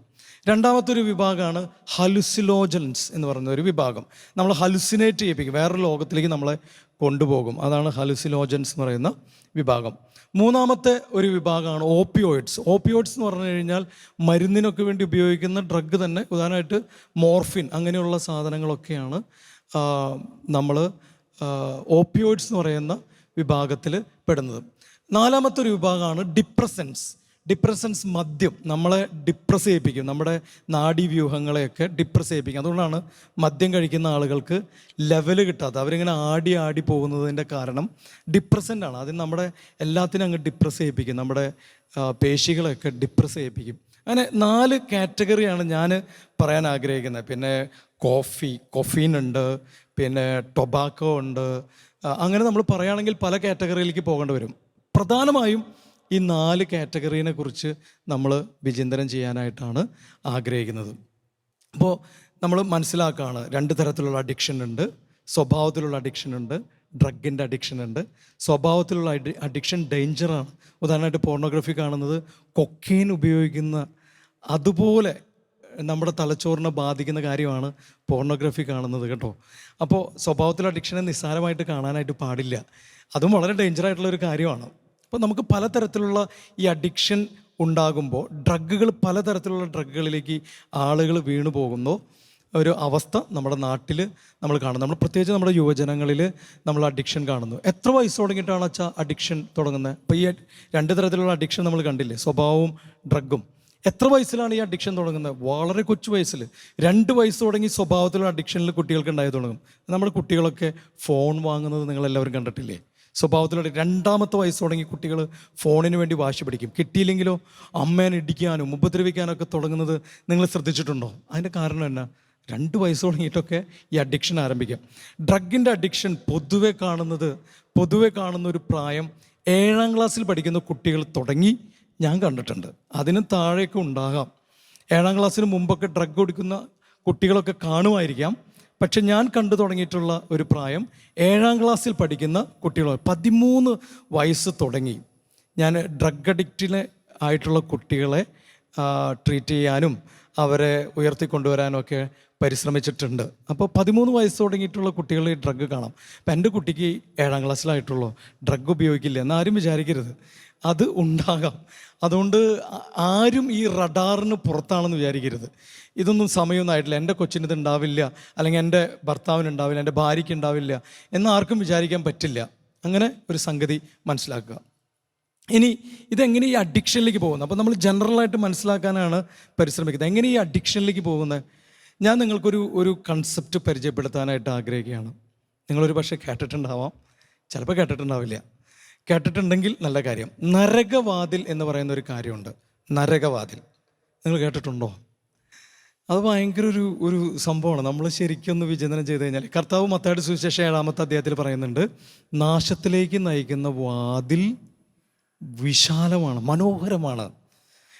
രണ്ടാമത്തെ ഒരു വിഭാഗമാണ് ഹലുസിനോജൻസ് എന്ന് പറയുന്ന ഒരു വിഭാഗം. നമ്മൾ ഹലുസിനേറ്റ് ചെയ്യിപ്പിക്കും, വേറൊരു ലോകത്തിലേക്ക് നമ്മളെ കൊണ്ടുപോകും. അതാണ് ഹലുസിനോജൻസ് എന്ന് പറയുന്ന വിഭാഗം. മൂന്നാമത്തെ ഒരു വിഭാഗമാണ് ഓപ്പിയോയിഡ്സ്. ഓപ്പിയോയിഡ്സ് എന്ന് പറഞ്ഞു കഴിഞ്ഞാൽ മരുന്നിനൊക്കെ വേണ്ടി ഉപയോഗിക്കുന്ന ഡ്രഗ് തന്നെ. ഉദാഹരണമായിട്ട് മോർഫിൻ, അങ്ങനെയുള്ള സാധനങ്ങളൊക്കെയാണ് നമ്മൾ ഓപ്പിയോയിഡ്സ് എന്ന് പറയുന്ന വിഭാഗത്തിൽ പെടുന്നത്. നാലാമത്തെ ഒരു വിഭാഗമാണ് ഡിപ്രസൻസ്, മദ്യം നമ്മളെ ഡിപ്രസ് ചെയ്യിപ്പിക്കും, നമ്മുടെ നാഡീവ്യൂഹങ്ങളെയൊക്കെ ഡിപ്രസ് ചെയ്യിപ്പിക്കും. അതുകൊണ്ടാണ് മദ്യം കഴിക്കുന്ന ആളുകൾക്ക് ലെവൽ കിട്ടാത്തത്. അവരിങ്ങനെ ആടി പോകുന്നതിൻ്റെ കാരണം ഡിപ്രസൻ്റാണ്. അതിന് നമ്മുടെ എല്ലാത്തിനും അങ്ങ് ഡിപ്രസ് ചെയ്യിപ്പിക്കും, നമ്മുടെ പേശികളെയൊക്കെ ഡിപ്രസ് ചെയ്യിപ്പിക്കും. അങ്ങനെ 4 കാറ്റഗറിയാണ് ഞാൻ പറയാൻ ആഗ്രഹിക്കുന്നത്. പിന്നെ കൊഫീൻ ഉണ്ട്, പിന്നെ ടൊബാക്കോ ഉണ്ട്. അങ്ങനെ നമ്മൾ പറയുകയാണെങ്കിൽ പല കാറ്റഗറിയിലേക്ക് പോകേണ്ടി വരും. പ്രധാനമായും ഈ 4 കാറ്റഗറീനെ കുറിച്ച് നമ്മൾ വിചിന്തനം ചെയ്യാനായിട്ടാണ് ആഗ്രഹിക്കുന്നത്. അപ്പോൾ നമ്മൾ മനസ്സിലാക്കുകയാണ്, 2 തരത്തിലുള്ള അഡിക്ഷൻ ഉണ്ട്. സ്വഭാവത്തിലുള്ള അഡിക്ഷൻ ഉണ്ട്, ഡ്രഗിൻ്റെ അഡിക്ഷൻ ഉണ്ട്. സ്വഭാവത്തിലുള്ള അഡിക്ഷൻ ഡേഞ്ചറാണ്. ഉദാഹരണമായിട്ട് പോർണോഗ്രഫി കാണുന്നത്, കൊക്കെയിൻ ഉപയോഗിക്കുന്ന അതുപോലെ നമ്മുടെ തലച്ചോറിനെ ബാധിക്കുന്ന കാര്യമാണ് പോർണോഗ്രഫി കാണുന്നത് കേട്ടോ. അപ്പോൾ സ്വഭാവത്തിലുള്ള അഡിക്ഷനെ നിസ്സാരമായിട്ട് കാണാനായിട്ട് പാടില്ല. അതും വളരെ ഡേഞ്ചറായിട്ടുള്ളൊരു കാര്യമാണ്. അപ്പോൾ നമുക്ക് പലതരത്തിലുള്ള ഈ അഡിക്ഷൻ ഉണ്ടാകുമ്പോൾ ഡ്രഗുകൾ, പലതരത്തിലുള്ള ഡ്രഗുകളിലേക്ക് ആളുകൾ വീണു പോകുന്നു ഒരു അവസ്ഥ നമ്മുടെ നാട്ടിൽ നമ്മൾ കാണുന്നു. നമ്മൾ പ്രത്യേകിച്ച് നമ്മുടെ യുവജനങ്ങളിൽ നമ്മൾ അഡിക്ഷൻ കാണുന്നു. എത്ര വയസ്സ് തുടങ്ങിയിട്ടാണ് അച്ഛാ അഡിക്ഷൻ തുടങ്ങുന്നത്? അപ്പോൾ ഈ 2 തരത്തിലുള്ള അഡിക്ഷൻ നമ്മൾ കണ്ടില്ലേ, സ്വഭാവവും ഡ്രഗും. എത്ര വയസ്സിലാണ് ഈ അഡിക്ഷൻ തുടങ്ങുന്നത്? വളരെ കൊച്ചു വയസ്സിൽ. 2 വയസ്സ് തുടങ്ങി സ്വഭാവത്തിലുള്ള അഡിക്ഷനിൽ കുട്ടികൾക്ക് ഉണ്ടായി തുടങ്ങും. നമ്മുടെ കുട്ടികളൊക്കെ ഫോൺ വാങ്ങുന്നത് നിങ്ങളെല്ലാവരും കണ്ടിട്ടില്ലേ? സ്വഭാവത്തിലുള്ള 2ാമത്തെ വയസ്സ് തുടങ്ങി കുട്ടികൾ ഫോണിന് വേണ്ടി വാശി പിടിക്കും. കിട്ടിയില്ലെങ്കിലോ അമ്മേനെ ഇടിക്കാനും ഉപദ്രവിക്കാനൊക്കെ തുടങ്ങുന്നത് നിങ്ങൾ ശ്രദ്ധിച്ചിട്ടുണ്ടോ? അതിൻ്റെ കാരണം എന്നാ? 2 വയസ്സ് തുടങ്ങിയിട്ടൊക്കെ ഈ അഡിക്ഷൻ ആരംഭിക്കാം. ഡ്രഗിൻ്റെ അഡിക്ഷൻ പൊതുവെ കാണുന്ന ഒരു പ്രായം 7ാം ക്ലാസ്സിൽ പഠിക്കുന്ന കുട്ടികൾ തുടങ്ങി ഞാൻ കണ്ടിട്ടുണ്ട്. അതിന് താഴേക്ക് ഉണ്ടാകാം. 7ാം ക്ലാസ്സിന് മുമ്പൊക്കെ ഡ്രഗ് കൊടുക്കുന്ന കുട്ടികളൊക്കെ കാണുമായിരിക്കാം. പക്ഷെ ഞാൻ കണ്ടു തുടങ്ങിയിട്ടുള്ള ഒരു പ്രായം 7ാം ക്ലാസ്സിൽ പഠിക്കുന്ന കുട്ടികൾ. 13 വയസ്സ് തുടങ്ങി ഞാൻ ഡ്രഗ് അഡിക്റ്റിനെ ആയിട്ടുള്ള കുട്ടികളെ ട്രീറ്റ് ചെയ്യാനും അവരെ ഉയർത്തിക്കൊണ്ടുവരാനൊക്കെ പരിശ്രമിച്ചിട്ടുണ്ട്. അപ്പോൾ 13 വയസ്സ് തുടങ്ങിയിട്ടുള്ള കുട്ടികൾ ഈ ഡ്രഗ് കാണാം. അപ്പം എൻ്റെ കുട്ടിക്ക് 7ാം ക്ലാസ്സിലായിട്ടുള്ളൂ, ഡ്രഗ് ഉപയോഗിക്കില്ല എന്നാരും വിചാരിക്കരുത്, അത് ഉണ്ടാകാം. അതുകൊണ്ട് ആരും ഈ റഡാറിന് പുറത്താണെന്ന് വിചാരിക്കരുത്. ഇതൊന്നും സമയമൊന്നും ആയിട്ടില്ല, എൻ്റെ കൊച്ചിന് ഇത് ഉണ്ടാവില്ല, അല്ലെങ്കിൽ എൻ്റെ ഭർത്താവിന് ഉണ്ടാവില്ല, എൻ്റെ ഭാര്യയ്ക്ക് ഉണ്ടാവില്ല എന്ന് ആർക്കും വിചാരിക്കാൻ പറ്റില്ല. അങ്ങനെ ഒരു സംഗതി മനസ്സിലാക്കുക. ഇനി ഇതെങ്ങനെ ഈ അഡിക്ഷനിലേക്ക് പോകുന്നത്? അപ്പോൾ നമ്മൾ ജനറലായിട്ട് മനസ്സിലാക്കാനാണ് പരിശ്രമിക്കുന്നത്. എങ്ങനെ ഈ അഡിക്ഷനിലേക്ക് പോകുന്നത്? ഞാൻ നിങ്ങൾക്കൊരു കൺസെപ്റ്റ് പരിചയപ്പെടുത്താനായിട്ട് ആഗ്രഹിക്കുകയാണ്. നിങ്ങളൊരു പക്ഷേ കേട്ടിട്ടുണ്ടാവാം, ചിലപ്പോൾ കേട്ടിട്ടുണ്ടാവില്ല. കേട്ടിട്ടുണ്ടെങ്കിൽ നല്ല കാര്യം. നരകവാതിൽ എന്ന് പറയുന്ന ഒരു കാര്യമുണ്ട്. നരകവാതിൽ നിങ്ങൾ കേട്ടിട്ടുണ്ടോ? അത് ഭയങ്കര ഒരു സംഭവമാണ്. നമ്മൾ ശരിക്കൊന്ന് വിചിന്തനം ചെയ്ത് കഴിഞ്ഞാൽ, കർത്താവ് മത്തായിയുടെ സുവിശേഷം 7-ാമത്തെ അധ്യായത്തിൽ പറയുന്നുണ്ട്, നാശത്തിലേക്ക് നയിക്കുന്ന വാതിൽ വിശാലമാണ്, മനോഹരമാണ്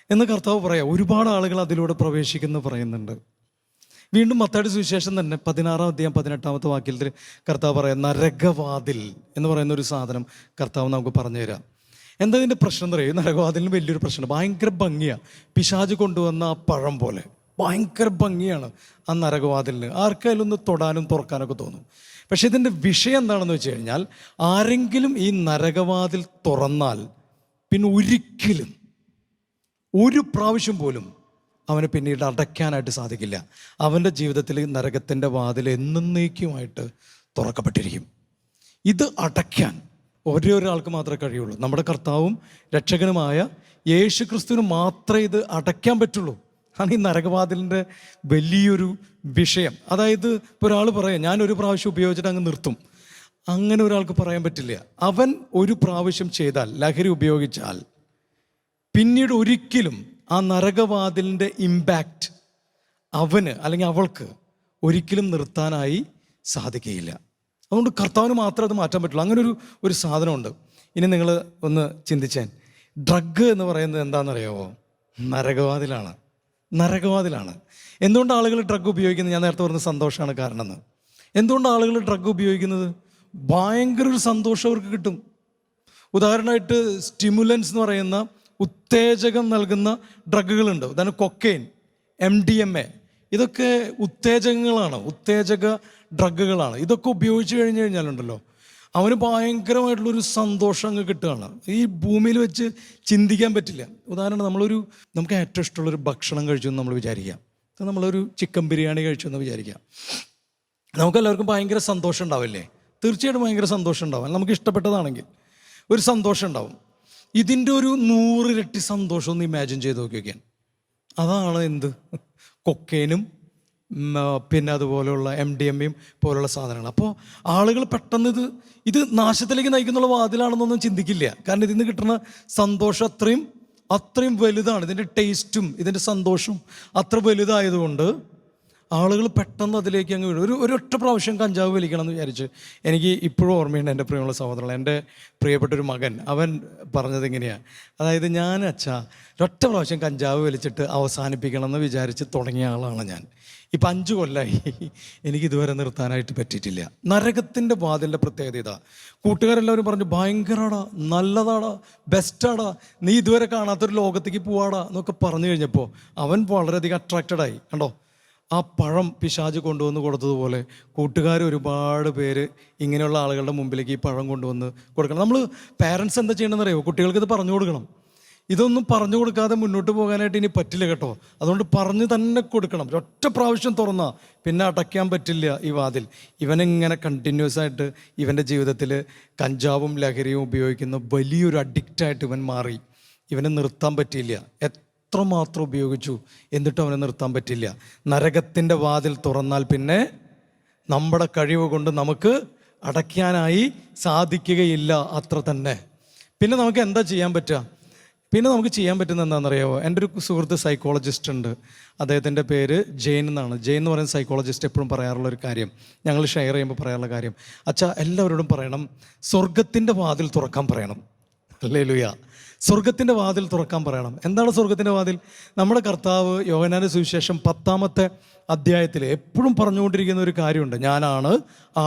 എന്ന് കർത്താവ് പറയാം. ഒരുപാട് ആളുകൾ അതിലൂടെ പ്രവേശിക്കുന്നു പറയുന്നുണ്ട്. വീണ്ടും മത്തായിയുടെ സുവിശേഷം തന്നെ 16-ാം അധ്യായം 18-ാമത്തെ വാക്യത്തിൽ കർത്താവ് പറയാം, നരകവാതിൽ എന്ന് പറയുന്ന ഒരു സാധനം കർത്താവ് നമുക്ക് പറഞ്ഞു തരാം. എന്താ ഇതിൻ്റെ പ്രശ്നം എന്ന് പറയും? നരകവാതിലിന് വലിയൊരു പ്രശ്നമാണ്, ഭയങ്കര ഭംഗിയാണ്. പിശാച് കൊണ്ടുവന്ന ആ പഴം പോലെ ഭയങ്കര ഭംഗിയാണ് ആ നരകവാതിലിന്. ആർക്കായാലും ഒന്ന് തൊടാനും തുറക്കാനൊക്കെ തോന്നും. പക്ഷെ ഇതിൻ്റെ വിഷയം എന്താണെന്ന് വെച്ച് കഴിഞ്ഞാൽ, ആരെങ്കിലും ഈ നരകവാതിൽ തുറന്നാൽ പിന്നെ ഒരിക്കലും ഒരു പ്രാവശ്യം പോലും അവന് പിന്നീട് അടയ്ക്കാനായിട്ട് സാധിക്കില്ല. അവൻ്റെ ജീവിതത്തിൽ നരകത്തിൻ്റെ വാതിൽ എന്നേക്കുമായിട്ട് തുറക്കപ്പെട്ടിരിക്കും. ഇത് അടയ്ക്കാൻ ഒരേ ഒരാൾക്ക് മാത്രമേ കഴിയുള്ളൂ. നമ്മുടെ കർത്താവും രക്ഷകനുമായ യേശു ക്രിസ്തുവിന് മാത്രമേ ഇത് അടയ്ക്കാൻ പറ്റുള്ളൂ. ആണ് ഈ നരകവാതിലിൻ്റെ വലിയൊരു വിഷയം. അതായത് ഇപ്പോൾ ഒരാൾ പറയാം, ഞാനൊരു പ്രാവശ്യം ഉപയോഗിച്ചിട്ട് അങ്ങ് നിർത്തും, അങ്ങനെ ഒരാൾക്ക് പറയാൻ പറ്റില്ല. അവൻ ഒരു പ്രാവശ്യം ചെയ്താൽ, ലഹരി ഉപയോഗിച്ചാൽ, പിന്നീട് ഒരിക്കലും ആ നരകവാതിലിൻ്റെ ഇമ്പാക്റ്റ് അവന് അല്ലെങ്കിൽ അവൾക്ക് ഒരിക്കലും നിർത്താനായി സാധിക്കുകയില്ല. അതുകൊണ്ട് കർത്താവിന് മാത്രമേ അത് മാറ്റാൻ പറ്റുള്ളൂ. അങ്ങനെ ഒരു സാധനമുണ്ട്. ഇനി നിങ്ങൾ ഒന്ന് ചിന്തിച്ചാൽ, ഡ്രഗ് എന്ന് പറയുന്നത് എന്താണെന്നറിയാമോ? നരകവാതിലാണ്. നരകവാതിലാണ്. എന്തുകൊണ്ട് ആളുകൾ ഡ്രഗ് ഉപയോഗിക്കുന്നത്? ഞാൻ നേരത്തെ പറഞ്ഞ സന്തോഷമാണ് കാരണം. എന്തുകൊണ്ട് ആളുകൾ ഡ്രഗ് ഉപയോഗിക്കുന്നത്? ഭയങ്കര ഒരു സന്തോഷം അവർക്ക് കിട്ടും. ഉദാഹരണമായിട്ട് സ്റ്റിമുലൻസ് എന്ന് പറയുന്ന ഉത്തേജകം നൽകുന്ന ഡ്രഗുകളുണ്ട്. ഉദാഹരണം കൊക്കൈൻ, MDMA, ഇതൊക്കെ ഉത്തേജകങ്ങളാണ്, ഉത്തേജക ഡ്രഗുകളാണ്. ഇതൊക്കെ ഉപയോഗിച്ച് കഴിഞ്ഞാലുണ്ടല്ലോ അവന് ഭയങ്കരമായിട്ടുള്ളൊരു സന്തോഷം അങ്ങ് കിട്ടുകയാണ്. ഈ ഭൂമിയിൽ വെച്ച് ചിന്തിക്കാൻ പറ്റില്ല. ഉദാഹരണം, നമുക്ക് ഏറ്റവും ഇഷ്ടമുള്ളൊരു ഭക്ഷണം കഴിച്ചു എന്ന് നമ്മൾ വിചാരിക്കാം. നമ്മളൊരു ചിക്കൻ ബിരിയാണി കഴിച്ചു എന്ന് വിചാരിക്കാം. നമുക്കെല്ലാവർക്കും ഭയങ്കര സന്തോഷം ഉണ്ടാവില്ലേ? തീർച്ചയായിട്ടും ഭയങ്കര സന്തോഷം ഉണ്ടാവും. നമുക്ക് ഇഷ്ടപ്പെട്ടതാണെങ്കിൽ ഒരു സന്തോഷം ഉണ്ടാവും. ഇതിൻ്റെ ഒരു 100 ഇരട്ടി സന്തോഷം ഒന്ന് ഇമാജിൻ ചെയ്ത് നോക്കിയൊക്കെയാണ്. അതാണ് എന്ത്? കൊക്കൈനും പിന്നെ അതുപോലെയുള്ള MDMA പോലുള്ള സാധനങ്ങൾ. അപ്പോൾ ആളുകൾ പെട്ടെന്ന് ഇത് നാശത്തിലേക്ക് നയിക്കുന്നുള്ള വാതിലാണെന്നൊന്നും ചിന്തിക്കില്ല. കാരണം ഇതിൽ നിന്ന് കിട്ടുന്ന സന്തോഷം അത്രയും വലുതാണ്. ഇതിൻ്റെ ടേസ്റ്റും ഇതിൻ്റെ സന്തോഷവും അത്ര വലുതായതുകൊണ്ട് ആളുകൾ പെട്ടെന്ന് അതിലേക്ക് അങ്ങ് വീഴും. ഒരൊറ്റ പ്രാവശ്യം കഞ്ചാവ് വലിക്കണം എന്ന് വിചാരിച്ച് എനിക്ക് ഇപ്പോഴും ഓർമ്മയുണ്ട്. എൻ്റെ പ്രിയമുള്ള സഹോദരങ്ങൾ, എൻ്റെ പ്രിയപ്പെട്ടൊരു മകൻ, അവൻ പറഞ്ഞത് ഇങ്ങനെയാണ്. അതായത്, ഞാൻ ഒരൊറ്റ പ്രാവശ്യം കഞ്ചാവ് വലിച്ചിട്ട് അവസാനിപ്പിക്കണം എന്ന് വിചാരിച്ച് തുടങ്ങിയ ആളാണ് ഞാൻ. ഇപ്പം 5 കൊല്ലമായി എനിക്കിതുവരെ നിർത്താനായിട്ട് പറ്റിയിട്ടില്ല. നരകത്തിൻ്റെ വാതിലിൻ്റെ പ്രത്യേകത ഇതാ. കൂട്ടുകാരെല്ലാവരും പറഞ്ഞു, ഭയങ്കരടാ, നല്ലതാടാ, ബെസ്റ്റാടാ, നീ ഇതുവരെ കാണാത്തൊരു ലോകത്തേക്ക് പോവാടാ എന്നൊക്കെ പറഞ്ഞു കഴിഞ്ഞപ്പോൾ അവൻ വളരെയധികം അട്രാക്റ്റഡായി. കണ്ടോ, ആ പഴം പിശാച് കൊണ്ടുവന്ന് കൊടുത്തതുപോലെ കൂട്ടുകാർ ഒരുപാട് പേര് ഇങ്ങനെയുള്ള ആളുകളുടെ മുമ്പിലേക്ക് ഈ പഴം കൊണ്ടുവന്ന് കൊടുക്കണം. നമ്മൾ പാരൻസ് എന്താ ചെയ്യണമെന്ന് അറിയുമോ? കുട്ടികൾക്ക് ഇത് പറഞ്ഞു കൊടുക്കണം. ഇതൊന്നും പറഞ്ഞു കൊടുക്കാതെ മുന്നോട്ട് പോകാനായിട്ട് ഇനി പറ്റില്ല കേട്ടോ. അതുകൊണ്ട് പറഞ്ഞു തന്നെ കൊടുക്കണം. ഒറ്റ പ്രാവശ്യം തുറന്നാൽ പിന്നെ അടയ്ക്കാൻ പറ്റില്ല ഈ വാതിൽ. ഇവനിങ്ങനെ കണ്ടിന്യൂസ് ആയിട്ട് ഇവൻ്റെ ജീവിതത്തിൽ കഞ്ചാവും ലഹരിയും ഉപയോഗിക്കുന്ന വലിയൊരു അഡിക്റ്റായിട്ട് ഇവൻ മാറി. ഇവനെ നിർത്താൻ പറ്റിയില്ല. എത്രമാത്രം ഉപയോഗിച്ചു, എന്നിട്ടും അവനെ നിർത്താൻ പറ്റില്ല. നരകത്തിൻ്റെ വാതിൽ തുറന്നാൽ പിന്നെ നമ്മുടെ കഴിവ് കൊണ്ട് നമുക്ക് അടയ്ക്കാനായി സാധിക്കുകയില്ല. അത്ര തന്നെ. പിന്നെ നമുക്ക് എന്താ ചെയ്യാൻ പറ്റുക? പിന്നെ നമുക്ക് ചെയ്യാൻ പറ്റുന്ന എന്താണെന്നറിയാമോ? എൻ്റെ ഒരു സുഹൃത്ത് സൈക്കോളജിസ്റ്റ് ഉണ്ട്. അദ്ദേഹത്തിൻ്റെ പേര് ജെയിൻ എന്നാണ്. ജെയിൻ എന്ന് പറയുന്ന സൈക്കോളജിസ്റ്റ് എപ്പോഴും പറയാറുള്ളൊരു കാര്യം, ഞങ്ങൾ ഷെയർ ചെയ്യുമ്പോൾ പറയാറുള്ള കാര്യം, അച്ഛാ എല്ലാവരോടും പറയണം, സ്വർഗത്തിൻ്റെ വാതിൽ തുറക്കാൻ പറയണം. ഹല്ലേലൂയ. സ്വർഗത്തിൻ്റെ വാതിൽ തുറക്കാൻ പറയണം. എന്താണ് സ്വർഗത്തിൻ്റെ വാതിൽ? നമ്മുടെ കർത്താവ് യോഹന്നാന്റെ സുവിശേഷം 10-ാമത്തെ അധ്യായത്തിൽ എപ്പോഴും പറഞ്ഞുകൊണ്ടിരിക്കുന്ന ഒരു കാര്യമുണ്ട്, ഞാനാണ്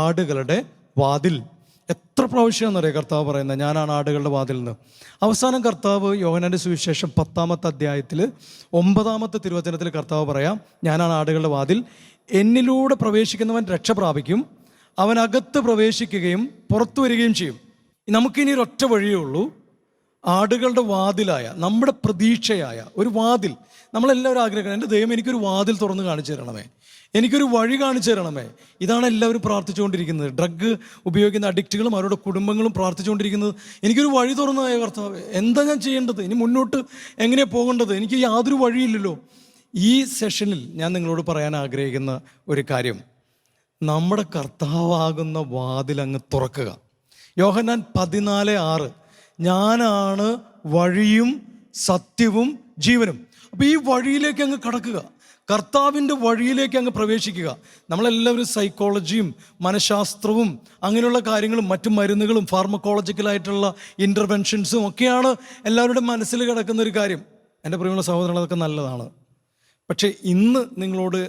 ആടുകളുടെ വാതിൽ. എത്ര പ്രാവശ്യമാണെന്നറിയാം കർത്താവ് പറയുന്നത്, ഞാനാണ് ആടുകളുടെ വാതിൽ നിന്ന്. അവസാനം കർത്താവ് യോഹന്നാന്റെ സുവിശേഷം 10-ാമത്തെ അധ്യായത്തിൽ 9-ാമത്തെ തിരുവചനത്തിൽ കർത്താവ് പറയാം, ഞാനാണ് ആടുകളുടെ വാതിൽ, എന്നിലൂടെ പ്രവേശിക്കുന്നവൻ രക്ഷ പ്രാപിക്കും, അവനകത്ത് പ്രവേശിക്കുകയും പുറത്തു വരികയും ചെയ്യും. നമുക്കിനി ഒരൊറ്റ വഴിയേ ഉള്ളൂ, ആടുകളുടെ വാതിലായ, നമ്മുടെ പ്രതീക്ഷയായ ഒരു വാതിൽ. നമ്മളെല്ലാവരും ആഗ്രഹിക്കണം, എൻ്റെ ദൈവം എനിക്കൊരു വാതിൽ തുറന്ന് കാണിച്ചു തരണമേ, എനിക്കൊരു വഴി കാണിച്ചു തരണമേ. ഇതാണ് എല്ലാവരും പ്രാർത്ഥിച്ചുകൊണ്ടിരിക്കുന്നത്. ഡ്രഗ് ഉപയോഗിക്കുന്ന അഡിക്റ്റുകളും അവരുടെ കുടുംബങ്ങളും പ്രാർത്ഥിച്ചുകൊണ്ടിരിക്കുന്നത്, എനിക്കൊരു വഴി തുറന്നതായ കർത്താവ്, എന്താ ഞാൻ ചെയ്യേണ്ടത്, ഇനി മുന്നോട്ട് എങ്ങനെയാണ് പോകേണ്ടത്, എനിക്ക് യാതൊരു വഴിയില്ലല്ലോ. ഈ സെഷനിൽ ഞാൻ നിങ്ങളോട് പറയാൻ ആഗ്രഹിക്കുന്ന ഒരു കാര്യം, നമ്മുടെ കർത്താവാകുന്ന വാതിൽ അങ്ങ് തുറക്കുക. യോഹന്നാൻ 14:6, ഞാനാണ് വഴിയും സത്യവും ജീവനും. അപ്പോൾ ഈ വഴിയിലേക്ക് അങ്ങ് കടക്കുക, കർത്താവിൻ്റെ വഴിയിലേക്ക് അങ്ങ് പ്രവേശിക്കുക. നമ്മളെല്ലാവരും സൈക്കോളജിയും മനഃശാസ്ത്രവും അങ്ങനെയുള്ള കാര്യങ്ങളും മറ്റു മരുന്നുകളും ഫാർമക്കോളജിക്കലായിട്ടുള്ള ഇൻ്റർവെൻഷൻസും ഒക്കെയാണ് എല്ലാവരുടെ മനസ്സിൽ കിടക്കുന്ന ഒരു കാര്യം. എൻ്റെ പ്രിയമുള്ള സഹോദരങ്ങൾ, അതൊക്കെ നല്ലതാണ്. പക്ഷേ ഇന്ന് നിങ്ങളോട്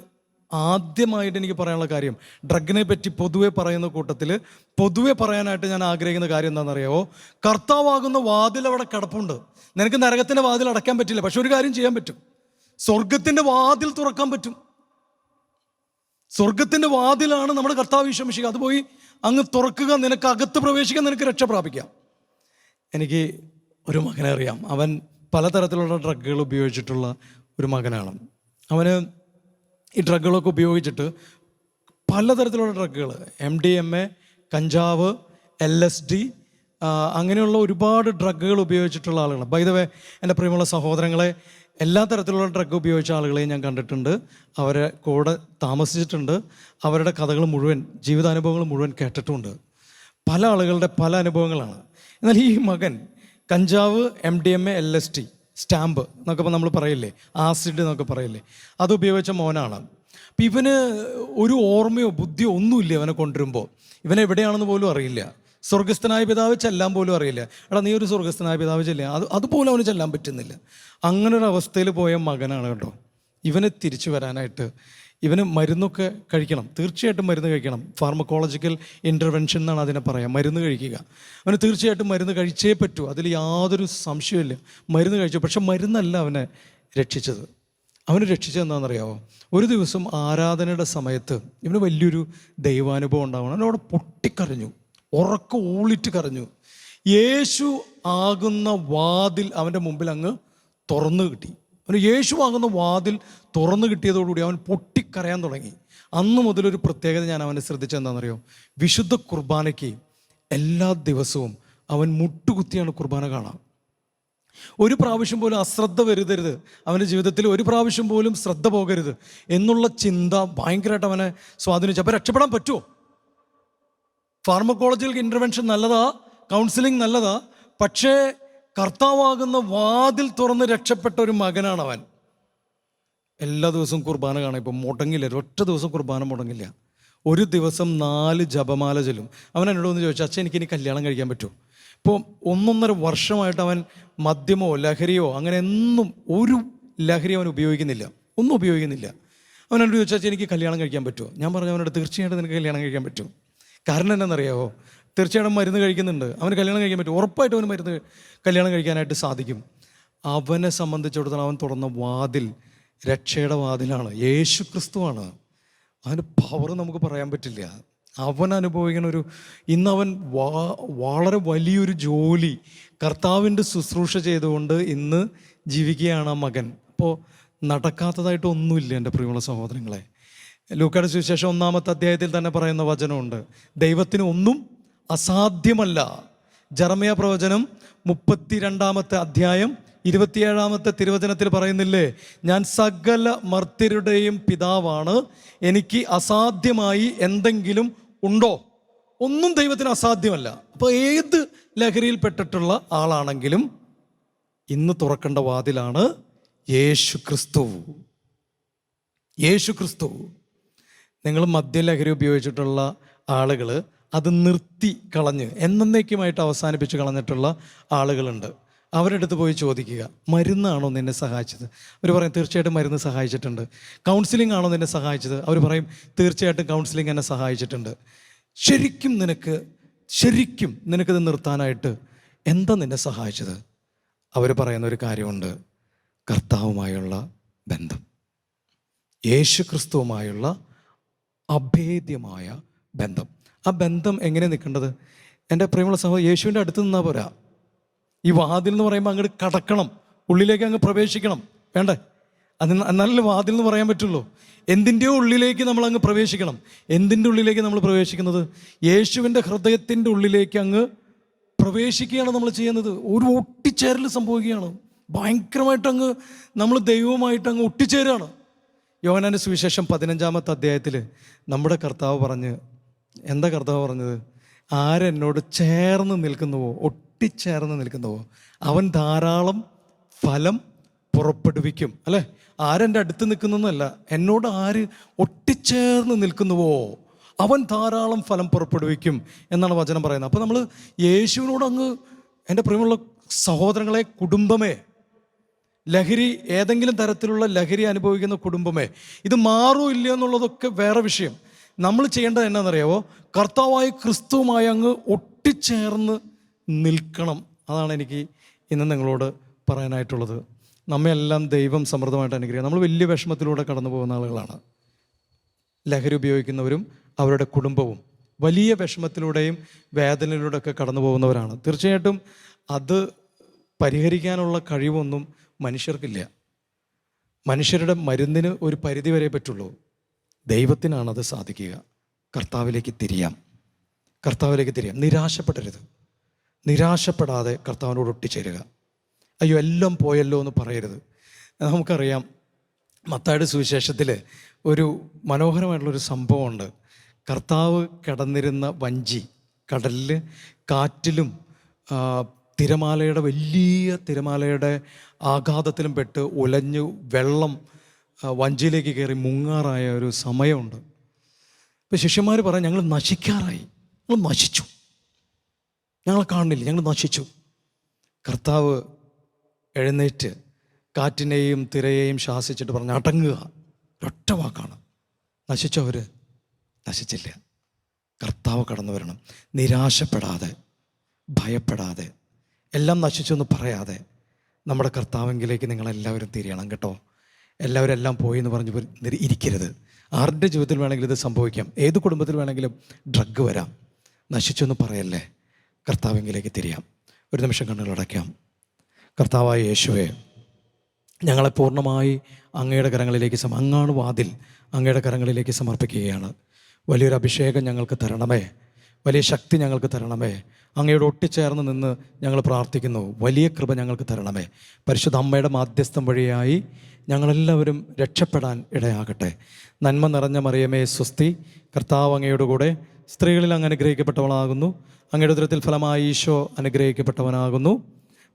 ആദ്യമായിട്ട് എനിക്ക് പറയാനുള്ള കാര്യം, ഡ്രഗിനെ പറ്റി പൊതുവെ പറയുന്ന കൂട്ടത്തിൽ പൊതുവെ പറയാനായിട്ട് ഞാൻ ആഗ്രഹിക്കുന്ന കാര്യം എന്താണെന്നറിയാമോ? കർത്താവാകുന്ന വാതിൽ അവിടെ കിടപ്പുണ്ട്. നിനക്ക് നരകത്തിൻ്റെ വാതിൽ അടയ്ക്കാൻ പറ്റില്ല, പക്ഷെ ഒരു കാര്യം ചെയ്യാൻ പറ്റും, സ്വർഗത്തിൻ്റെ വാതിൽ തുറക്കാൻ പറ്റും. സ്വർഗത്തിൻ്റെ വാതിലാണ് നമ്മുടെ കർത്താവ് ഈശോ മിശിഹാ. അത് പോയി അങ്ങ് തുറക്കുക, നിനക്ക് അകത്ത് പ്രവേശിക്കാൻ, നിനക്ക് രക്ഷ പ്രാപിക്കാം. എനിക്ക് ഒരു മകനെ അറിയാം, അവൻ പലതരത്തിലുള്ള ഡ്രഗുകൾ ഉപയോഗിച്ചിട്ടുള്ള ഒരു മകനാണ്. അവന് ഈ ഡ്രഗുകളൊക്കെ ഉപയോഗിച്ചിട്ട് പലതരത്തിലുള്ള ഡ്രഗുകൾ, MDMA, കഞ്ചാവ്, LSD, അങ്ങനെയുള്ള ഒരുപാട് ഡ്രഗുകൾ ഉപയോഗിച്ചിട്ടുള്ള ആളുകൾ. ബൈ ദ വേ, എൻ്റെ പ്രിയമുള്ള സഹോദരങ്ങളെ, എല്ലാ തരത്തിലുള്ള ഡ്രഗ് ഉപയോഗിച്ച ആളുകളെയും ഞാൻ കണ്ടിട്ടുണ്ട്, അവരെ കൂടെ താമസിച്ചിട്ടുണ്ട്, അവരുടെ കഥകൾ മുഴുവൻ, ജീവിതാനുഭവങ്ങൾ മുഴുവൻ കേട്ടിട്ടുണ്ട്. പല ആളുകളുടെ പല അനുഭവങ്ങളാണ്. എന്നാൽ ഈ മകൻ കഞ്ചാവ്, MDMA, LSD, സ്റ്റാമ്പ് എന്നൊക്കെ നമ്മൾ പറയില്ലേ, ആസിഡ് എന്നൊക്കെ പറയില്ലേ, അത് ഉപയോഗിച്ച മോനാണ്. അപ്പം ഇവന് ഒരു ഓർമ്മയോ ബുദ്ധിയോ ഒന്നുമില്ല. അവനെ കൊണ്ടുവരുമ്പോൾ ഇവനെ എവിടെയാണെന്ന് പോലും അറിയില്ല. സ്വർഗസ്ഥനായ പിതാവ് ചെല്ലാൻ പോലും അറിയില്ല. എടാ, നീ ഒരു സ്വർഗസ്ഥനായ പിതാവ് ചെല്ലുക, അതുപോലും അവന് ചെല്ലാൻ പറ്റുന്നില്ല. അങ്ങനെ ഒരു അവസ്ഥയിൽ പോയ മകനാണ് കേട്ടോ. ഇവന് തിരിച്ചു വരാനായിട്ട് ഇവന് മരുന്നൊക്കെ കഴിക്കണം, തീർച്ചയായിട്ടും മരുന്ന് കഴിക്കണം. ഫാർമക്കോളജിക്കൽ ഇൻ്റർവെൻഷൻ എന്നാണ് അതിനെ പറയാം, മരുന്ന് കഴിക്കുക. അവന് തീർച്ചയായിട്ടും മരുന്ന് കഴിച്ചേ പറ്റൂ, അതിൽ യാതൊരു സംശയമില്ല. മരുന്ന് കഴിച്ചു, പക്ഷെ മരുന്നല്ല അവനെ രക്ഷിച്ചത്. അവന് രക്ഷിച്ചത് എന്താണെന്നറിയാമോ? ഒരു ദിവസം ആരാധനയുടെ സമയത്ത് ഇവന് വലിയൊരു ദൈവാനുഭവം ഉണ്ടാവണം. അവനവിടെ പൊട്ടിക്കരഞ്ഞു, ഉറക്കം ഊളിറ്റ് കരഞ്ഞു. യേശു ആകുന്ന വാതിൽ അവൻ്റെ മുമ്പിൽ അങ്ങ് തുറന്നു കിട്ടി. അവന് യേശു ആകുന്ന വാതിൽ തുറന്നു കിട്ടിയതോടുകൂടി അവൻ പൊട്ടിക്കരയാൻ തുടങ്ങി. അന്ന് മുതലൊരു പ്രത്യേകത ഞാൻ അവനെ ശ്രദ്ധിച്ചെന്താണെന്നറിയോ? വിശുദ്ധ കുർബാനയ്ക്ക് എല്ലാ ദിവസവും അവൻ മുട്ടുകുത്തിയാണ് കുർബാന കാണാം. ഒരു പ്രാവശ്യം പോലും അശ്രദ്ധ വരുതരുത്, അവൻ്റെ ജീവിതത്തിൽ ഒരു പ്രാവശ്യം പോലും ശ്രദ്ധ പോകരുത് എന്നുള്ള ചിന്ത ഭയങ്കരമായിട്ട് അവനെ സ്വാധീനിച്ചു. അപ്പോൾ രക്ഷപ്പെടാൻ പറ്റുമോ? ഫാർമക്കോളജിക്കൽ ഇൻ്റർവെൻഷൻ നല്ലതാ, കൗൺസിലിംഗ് നല്ലതാ, പക്ഷേ കർത്താവാകുന്ന വാതിൽ തുറന്ന് രക്ഷപ്പെട്ട ഒരു മകനാണ് അവൻ. എല്ലാ ദിവസവും കുർബാന കാണാം. ഇപ്പം മുടങ്ങില്ല, ഒറ്റ ദിവസം കുർബാന മുടങ്ങില്ല. ഒരു ദിവസം 4 ജപമാല ചൊല്ലും. അവൻ എന്നോടൊന്ന് ചോദിച്ചു, അച്ഛൻ എനിക്കിനി കല്യാണം കഴിക്കാൻ പറ്റുമോ? ഇപ്പോൾ 1.5 വർഷമായിട്ട് അവൻ മദ്യമോ ലഹരിയോ അങ്ങനെ ഒന്നും, ഒരു ലഹരി അവൻ ഉപയോഗിക്കുന്നില്ല, ഒന്നും ഉപയോഗിക്കുന്നില്ല. അവൻ എന്നോട് ചോദിച്ചു, അച്ഛൻ എനിക്ക് കല്യാണം കഴിക്കാൻ പറ്റുമോ? ഞാൻ പറഞ്ഞു അവനോട്, തീർച്ചയായിട്ടും നിനക്ക് കല്യാണം കഴിക്കാൻ പറ്റും. കാരണം എന്താണെന്നറിയാമോ? തീർച്ചയായിട്ടും മരുന്ന് കഴിക്കുന്നുണ്ട്, അവന് കല്യാണം കഴിക്കാൻ പറ്റും. ഉറപ്പായിട്ടും അവന് കല്യാണം കഴിക്കാനായിട്ട് സാധിക്കും. അവനെ സംബന്ധിച്ചിടത്തോളം അവൻ തുറന്ന വാതിൽ രക്ഷയുടെ വാതിലാണ്, യേശു ക്രിസ്തുവാണ്. അവൻ്റെ പവർ നമുക്ക് പറയാൻ പറ്റില്ല. അവൻ അനുഭവിക്കുന്ന ഇന്നവൻ വളരെ വലിയൊരു ജോലി, കർത്താവിൻ്റെ ശുശ്രൂഷ ചെയ്തുകൊണ്ട് ഇന്ന് ജീവിക്കുകയാണ് ആ മകൻ. അപ്പോൾ നടക്കാത്തതായിട്ടൊന്നുമില്ല എൻ്റെ പ്രിയമുള്ള സഹോദരങ്ങളെ. ലൂക്കായുടെ സുവിശേഷം 1-ാമത്തെ അധ്യായത്തിൽ തന്നെ പറയുന്ന വചനമുണ്ട്, ദൈവത്തിന് ഒന്നും അസാധ്യമല്ല. ജെറമ്യാ പ്രവചനം 32-ാമത്തെ അധ്യായം 27-ാമത്തെ തിരുവചനത്തിൽ പറയുന്നില്ലേ, ഞാൻ സകല മർത്യരുടെയും പിതാവാണ്, എനിക്ക് അസാധ്യമായി എന്തെങ്കിലും ഉണ്ടോ? ഒന്നും ദൈവത്തിന് അസാധ്യമല്ല. അപ്പോൾ ഏത് ലഹരിയിൽപ്പെട്ടിട്ടുള്ള ആളാണെങ്കിലും ഇന്ന് തുറക്കേണ്ട വാതിലാണ് യേശു ക്രിസ്തു. യേശു ക്രിസ്തു. നിങ്ങൾ മദ്യലഹരി ഉപയോഗിച്ചിട്ടുള്ള ആളുകൾ അത് നിർത്തി കളഞ്ഞ് എന്നേക്കുമായിട്ട് അവസാനിപ്പിച്ച് കളഞ്ഞിട്ടുള്ള ആളുകളുണ്ട്. അവരുടെ അടുത്ത് പോയി ചോദിക്കുക, മരുന്നാണോ നിന്നെ സഹായിച്ചത്? അവർ പറയും, തീർച്ചയായിട്ടും മരുന്ന് സഹായിച്ചിട്ടുണ്ട്. കൗൺസിലിംഗ് ആണോ നിന്നെ സഹായിച്ചത്? അവർ പറയും, തീർച്ചയായിട്ടും കൗൺസിലിംഗ് എന്നെ സഹായിച്ചിട്ടുണ്ട്. ശരിക്കും നിനക്ക് ശരിക്കും നിനക്കിത് നിർത്താനായിട്ട് എന്താ നിന്നെ സഹായിച്ചത്? അവർ പറയുന്ന ഒരു കാര്യമുണ്ട്, കർത്താവുമായുള്ള ബന്ധം, യേശു ക്രിസ്തുവുമായുള്ള അഭേദ്യമായ ബന്ധം. ആ ബന്ധം എങ്ങനെ നിൽക്കേണ്ടത്? എൻ്റെ പ്രിയമുള്ള സഹോദരൻ, യേശുവിൻ്റെ അടുത്ത് നിന്നാൽ പോരാ. ഈ വാതിൽ എന്ന് പറയുമ്പോൾ അങ്ങോട്ട് കടക്കണം, ഉള്ളിലേക്ക് അങ്ങ് പ്രവേശിക്കണം, വേണ്ടേ? അത് എന്നാലും വാതിൽ എന്ന് പറയാൻ പറ്റുള്ളൂ. എന്തിൻ്റെയോ ഉള്ളിലേക്ക് നമ്മൾ അങ്ങ് പ്രവേശിക്കണം. എന്തിൻ്റെ ഉള്ളിലേക്ക് നമ്മൾ പ്രവേശിക്കുന്നത്? യേശുവിൻ്റെ ഹൃദയത്തിൻ്റെ ഉള്ളിലേക്ക് അങ്ങ് പ്രവേശിക്കുകയാണ് നമ്മൾ ചെയ്യുന്നത്. ഒരു ഒട്ടിച്ചേരൽ സംഭവിക്കുകയാണ്. ഭയങ്കരമായിട്ട് അങ്ങ് നമ്മൾ ദൈവവുമായിട്ട് അങ്ങ് ഒട്ടിച്ചേരുകയാണ്. യോഹന്നാന്റെ സുവിശേഷം 15-ാമത്തെ അധ്യായത്തിൽ നമ്മുടെ കർത്താവ് പറഞ്ഞ്, എന്താ കർത്താവ് പറഞ്ഞത്? ആരെന്നോട് ചേർന്ന് നിൽക്കുന്നുവോ, ഒട്ടിച്ചേർന്ന് നിൽക്കുന്നുവോ, അവൻ ധാരാളം ഫലം പുറപ്പെടുവിക്കും. അല്ലേ? ആരെൻ്റെ അടുത്ത് നിൽക്കുന്നല്ല, എന്നോട് ആര് ഒട്ടിച്ചേർന്ന് നിൽക്കുന്നുവോ അവൻ ധാരാളം ഫലം പുറപ്പെടുവിക്കും എന്നാണ് വചനം പറയുന്നത്. അപ്പോൾ നമ്മൾ യേശുവിനോട് അങ്ങ്, എൻ്റെ പ്രിയമുള്ള സഹോദരങ്ങളെ, കുടുംബമേ, ലഹരി, ഏതെങ്കിലും തരത്തിലുള്ള ലഹരി അനുഭവിക്കുന്ന കുടുംബമേ, ഇത് മാറൂ ഇല്ല എന്നുള്ളതൊക്കെ വേറെ വിഷയം. നമ്മൾ ചെയ്യേണ്ടത് എന്നാണെന്നറിയാവോ? കർത്താവായ ക്രിസ്തുവുമായി അങ്ങ് ഒട്ടിച്ചേർന്ന് നിൽക്കണം. അതാണ് എനിക്ക് ഇന്ന് നിങ്ങളോട് പറയാനായിട്ടുള്ളത്. നമ്മയെല്ലാം ദൈവം സമൃദ്ധമായിട്ട് അനുഗ്രഹിക്കുക. നമ്മൾ വലിയ വിഷമത്തിലൂടെ കടന്നു പോകുന്ന ആളുകളാണ്. ലഹരി ഉപയോഗിക്കുന്നവരും അവരുടെ കുടുംബവും വലിയ വിഷമത്തിലൂടെയും വേദനയിലൂടെയൊക്കെ കടന്നു പോകുന്നവരാണ്. തീർച്ചയായിട്ടും അത് പരിഹരിക്കാനുള്ള കഴിവൊന്നും മനുഷ്യർക്കില്ല. മനുഷ്യരുടെ മരുന്നിന് ഒരു പരിധി വരെ പറ്റുള്ളൂ. ദൈവത്തിനാണത് സാധിക്കുക. കർത്താവിലേക്ക് തിരിയാം, കർത്താവിലേക്ക് തിരിയാം. നിരാശപ്പെടരുത്. നിരാശപ്പെടാതെ കർത്താവിനോട് ഒട്ടിച്ചേരുക. അയ്യോ എല്ലാം പോയല്ലോ എന്ന് പറയരുത്. നമുക്കറിയാം, മത്തായിയുടെ സുവിശേഷത്തിൽ ഒരു മനോഹരമായിട്ടുള്ളൊരു സംഭവമുണ്ട്. കർത്താവ് കിടന്നിരുന്ന വഞ്ചി കടലിൽ കാറ്റിലും തിരമാലയുടെ, വലിയ തിരമാലയുടെ ആഘാതത്തിലും പെട്ട് ഉലഞ്ഞു വെള്ളം വഞ്ചിയിലേക്ക് കയറി മുങ്ങാറായ ഒരു സമയമുണ്ട്. ഇപ്പോൾ ശിഷ്യന്മാർ പറയാം, ഞങ്ങൾ നശിക്കാറായി, ഞങ്ങൾ നശിച്ചു, ഞങ്ങളെ കാണുന്നില്ല, ഞങ്ങൾ നശിച്ചു. കർത്താവ് എഴുന്നേറ്റ് കാറ്റിനെയും തിരയെയും ശാസിച്ചിട്ട് പറഞ്ഞു, അടങ്ങുക. ഒറ്റ വാക്കാണ്. നശിച്ചവർ നശിച്ചില്ല. കർത്താവ് കടന്നു വരണം. നിരാശപ്പെടാതെ, ഭയപ്പെടാതെ, എല്ലാം നശിച്ചു എന്ന് പറയാതെ നമ്മുടെ കർത്താവെങ്കിലേക്ക് നിങ്ങളെല്ലാവരും തിരിയണം കേട്ടോ. എല്ലാവരും എല്ലാം പോയി എന്ന് പറഞ്ഞ് ഇരിക്കരുത്. ആരുടെ ജീവിതത്തിൽ വേണമെങ്കിലും ഇത് സംഭവിക്കാം. ഏത് കുടുംബത്തിൽ വേണമെങ്കിലും ഡ്രഗ് വരാം. നശിച്ചെന്ന് പറയല്ലേ, കർത്താവെങ്കിലേക്ക് തിരിയാം. ഒരു നിമിഷം കണ്ണുകളടയ്ക്കാം. കർത്താവായ യേശുവേ, ഞങ്ങളെ പൂർണ്ണമായി അങ്ങയുടെ കരങ്ങളിലേക്ക് അങ്ങാണ് വാതിൽ, അങ്ങയുടെ കരങ്ങളിലേക്ക് സമർപ്പിക്കുകയാണ്. വലിയൊരു അഭിഷേകം ഞങ്ങൾക്ക് തരണമേ, വലിയ ശക്തി ഞങ്ങൾക്ക് തരണമേ. അങ്ങയോട് ഒട്ടിച്ചേർന്ന് നിന്ന് ഞങ്ങൾ പ്രാർത്ഥിക്കുന്നു. വലിയ കൃപ ഞങ്ങൾക്ക് തരണമേ. പരിശുദ്ധ അമ്മയുടെ മാധ്യസ്ഥം വഴിയായി ഞങ്ങളെല്ലാവരും രക്ഷപ്പെടാൻ ഇടയാകട്ടെ. നന്മ നിറഞ്ഞ മറിയമേ സ്വസ്തി, കർത്താവ് അങ്ങയുടെ കൂടെ സ്ത്രീകളിൽ അങ്ങ് അനുഗ്രഹിക്കപ്പെട്ടവളാകുന്നു. അങ്ങയുടെ ഉദരത്തിൽ ഫലമായി ഈശോ അനുഗ്രഹിക്കപ്പെട്ടവനാകുന്നു.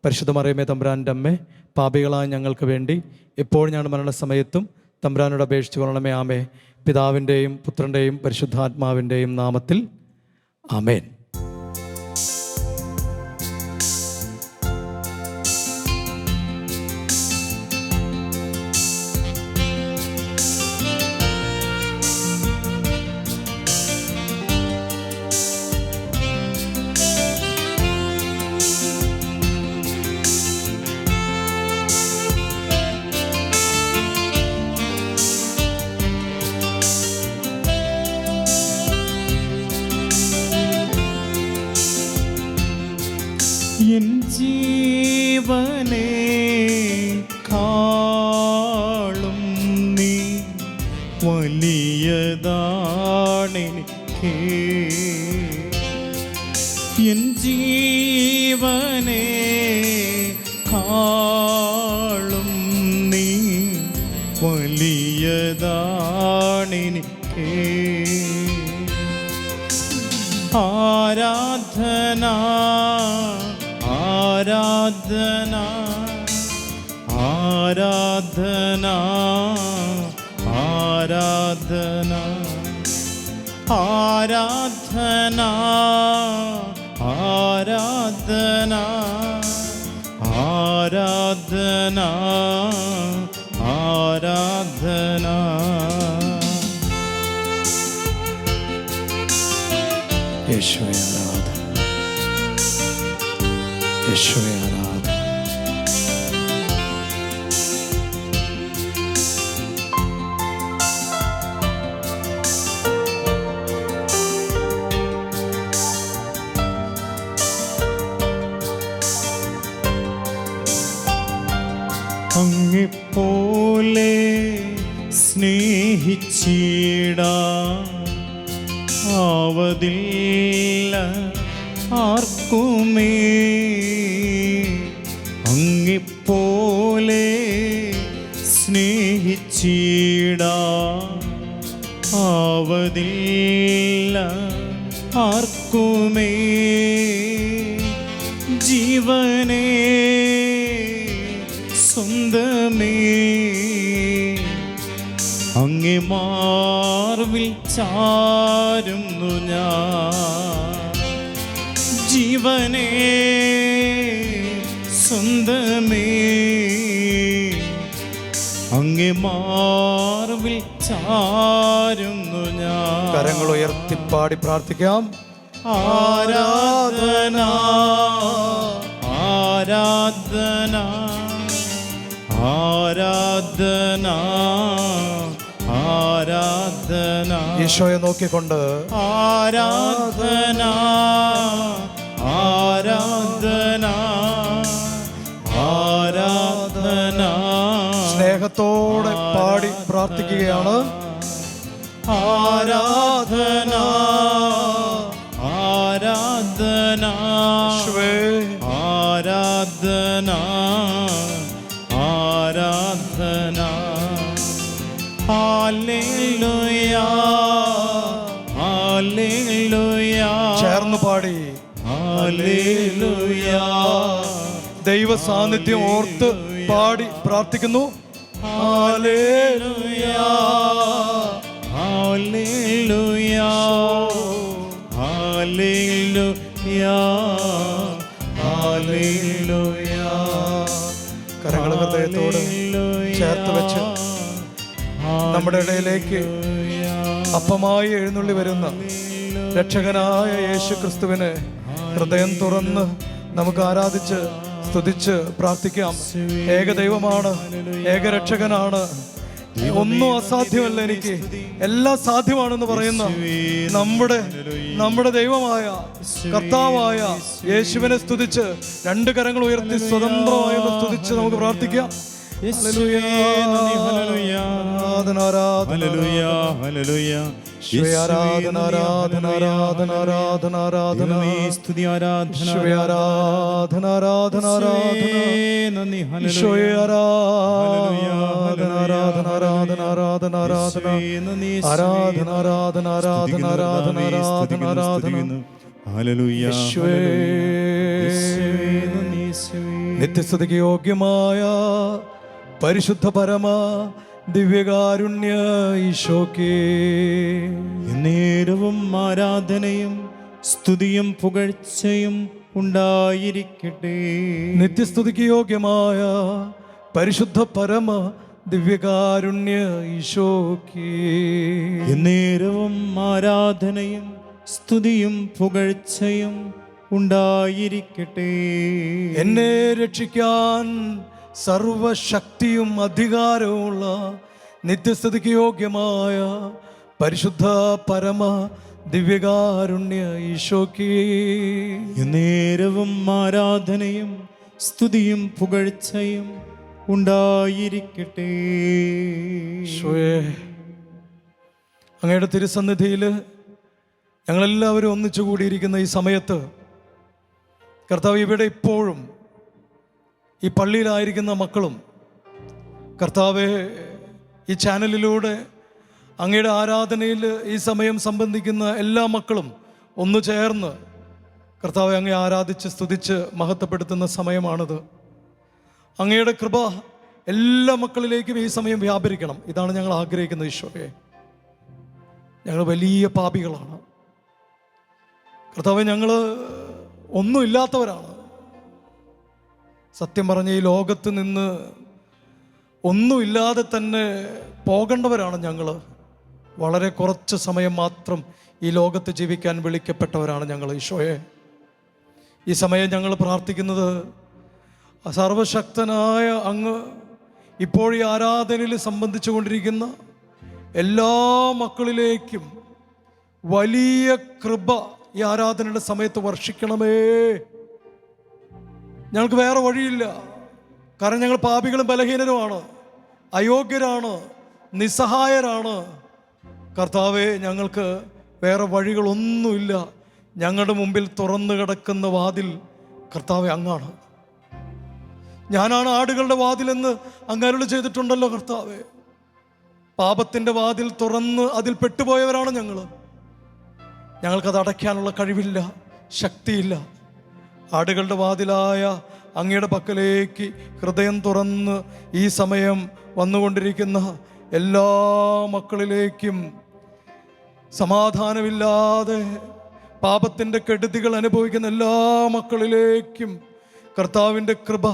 പരിശുദ്ധ മറിയമേ തമ്പുരാൻ്റെ അമ്മേ, പാപികളായ ഞങ്ങൾക്ക് വേണ്ടി എപ്പോഴും ഞങ്ങളുടെ മരണസമയത്തും തമ്പുരാനോട് അപേക്ഷിച്ച് കൊള്ളണമേ. ആമേ. പിതാവിൻ്റെയും പുത്രൻ്റെയും പരിശുദ്ധാത്മാവിൻ്റെയും നാമത്തിൽ ആമേൻ. എൻ ജീവനെ കാളും നീ വലിയതാണെനിക്ക്. എൻ ജീവനെ കാളും നീ വലിയതാണെനിക്ക്. ആരാധന ആരാധന ആരാധന ആരാധന ആരാധന ആരാധന ആരാധന ആരാധന. യേശുവേ ആരാധന. യേശുവേ ആരാധന. അങ്ങെപ്പോലെ സ്നേഹിച്ചിടാൻ ആവതില്ല ആർക്കുമേ. അങ്ങെപ്പോലെ സ്നേഹിച്ചിടാൻ ആവതില്ല ആർക്കുമേ. ജീവനേ സ്വന്തമേ അങ്ങേ മാർവിൽ ചാരുന്നു ഞാൻ. ജീവനേ സ്വന്തമേ അങ്ങേ മാർവിൽ ചാരുന്നു ഞാൻ. കരങ്ങൾ ഉയർത്തി പാടി പ്രാർത്ഥിക്കാം. ആരാധന ആരാധന ആരാധന ആരാധന. ഈശോയെ നോക്കിക്കൊണ്ട് ആരാധന ആരാധന ആരാധന. സ്നേഹത്തോടെ പാടി പ്രാർത്ഥിക്കുകയാണ്. ആരാധന ആരാധന ആരാധന ആരാധന. Hallelujah hallelujah. ചേർന്ന് പാടി ഹല്ലേലൂയ. ദൈവ സാന്നിധ്യം ഓർത്ത് പാടി പ്രാർത്ഥിക്കുന്നു. Hallelujah hallelujah hallelujah hallelujah. കരങ്ങൾ ഹൃദയത്തോട് ചേർത്ത് വെച്ച് നമ്മുടെ ഇടയിലേക്ക് അപ്പമായി എഴുന്നള്ളി വരുന്ന രക്ഷകനായ യേശു ക്രിസ്തുവിനെ ഹൃദയം തുറന്ന് നമുക്ക് ആരാധിച്ച് സ്തുതിച്ച് പ്രാർത്ഥിക്കാം. ഏകദൈവമാണ്, ഏകരക്ഷകനാണ്, ഒന്നും അസാധ്യമല്ല, എനിക്ക് എല്ലാം സാധ്യമാണെന്ന് പറയുന്ന നമ്മുടെ ദൈവമായ കർത്താവായ യേശുവിനെ സ്തുതിച്ച് രണ്ട് കരങ്ങൾ ഉയർത്തി സ്വതന്ത്രമായി സ്തുതിച്ച് നമുക്ക് പ്രാർത്ഥിക്കാം. നിത്യസ്തുതിക്ക് യോഗ്യമായ പരിശുദ്ധ പരമ ദിവ്യകാരുണ്യ ഈശോക്കേ നേരവും ആരാധനയും സ്തുതിയും പുകഴ്ചയും ഉണ്ടായിരിക്കട്ടെ. നിത്യസ്തുതിക്ക് യോഗ്യമായ പരിശുദ്ധ പരമ ദിവ്യകാരുണ്യ ഈശോക്കേ നേരവും ആരാധനയും സ്തുതിയും പുകഴ്ചയും ഉണ്ടായിരിക്കട്ടെ. എന്നെ രക്ഷിക്കാൻ സർവശക്തിയും അധികാരവുമുള്ള നിത്യസ്തുതിക്ക് യോഗ്യമായ പരിശുദ്ധ പരമ ദിവ്യകാരുണ്യ ഈശോക്കേ നേരവും ആരാധനയും സ്തുതിയും പുകഴ്ചയും ഉണ്ടായിരിക്കട്ടെ. അങ്ങയുടെ തിരുസന്നിധിയിൽ ഞങ്ങളെല്ലാവരും ഒന്നിച്ചു കൂടിയിരിക്കുന്ന ഈ സമയത്ത് കർത്താവ്, ഇവിടെ ഇപ്പോഴും ഈ പള്ളിയിലായിരിക്കുന്ന മക്കളും കർത്താവെ ഈ ചാനലിലൂടെ അങ്ങയുടെ ആരാധനയിൽ ഈ സമയം സംബന്ധിക്കുന്ന എല്ലാ മക്കളും ഒന്നു ചേർന്ന് കർത്താവെ അങ്ങയെ ആരാധിച്ച് സ്തുതിച്ച് മഹത്വപ്പെടുത്തുന്ന സമയമാണിത്. അങ്ങയുടെ കൃപ എല്ലാ മക്കളിലേക്കും ഈ സമയം വ്യാപരിക്കണം. ഇതാണ് ഞങ്ങൾ ആഗ്രഹിക്കുന്നത്. ഈശോയെ, ഞങ്ങൾ വലിയ പാപികളാണ് കർത്താവെ, ഞങ്ങൾ ഒന്നുമില്ലാത്തവരാണ്. സത്യം പറഞ്ഞ ഈ ലോകത്ത് നിന്ന് ഒന്നുമില്ലാതെ തന്നെ പോകേണ്ടവരാണ് ഞങ്ങൾ. വളരെ കുറച്ച് സമയം മാത്രം ഈ ലോകത്ത് ജീവിക്കാൻ വിളിക്കപ്പെട്ടവരാണ് ഞങ്ങൾ. ഈശോയെ, ഈ സമയം ഞങ്ങൾ പ്രാർത്ഥിക്കുന്നത് സർവശക്തനായ അങ്ങ് ഇപ്പോൾ ഈ ആരാധനയിൽ സംബന്ധിച്ചു കൊണ്ടിരിക്കുന്ന എല്ലാ മക്കളിലേക്കും വലിയ കൃപ ഈ ആരാധനയുടെ സമയത്ത് വർഷിക്കണമേ. ഞങ്ങൾക്ക് വേറെ വഴിയില്ല. കാരണം ഞങ്ങൾ പാപികളും ബലഹീനരുമാണ്, അയോഗ്യരാണ്, നിസ്സഹായരാണ്. കർത്താവേ, ഞങ്ങൾക്ക് വേറെ വഴികളൊന്നുമില്ല. ഞങ്ങളുടെ മുമ്പിൽ തുറന്നു കിടക്കുന്ന വാതിൽ കർത്താവേ അങ്ങാണ്. ഞാനാണ് ആടുകളുടെ വാതിലെന്ന് അങ്ങ് അരുളി ചെയ്തിട്ടുണ്ടല്ലോ കർത്താവേ. പാപത്തിൻ്റെ വാതിൽ തുറന്ന് അതിൽ പെട്ടുപോയവരാണ് ഞങ്ങൾക്കത് അടയ്ക്കാനുള്ള കഴിവില്ല, ശക്തിയില്ല. ആടുകളുടെ വാതിലായ അങ്ങയുടെ പക്കലേക്ക് ഹൃദയം തുറന്ന് ഈ സമയം വന്നുകൊണ്ടിരിക്കുന്ന എല്ലാ മക്കളിലേക്കും സമാധാനമില്ലാതെ പാപത്തിൻ്റെ കെടുതികൾ അനുഭവിക്കുന്ന എല്ലാ മക്കളിലേക്കും കർത്താവിൻ്റെ കൃപ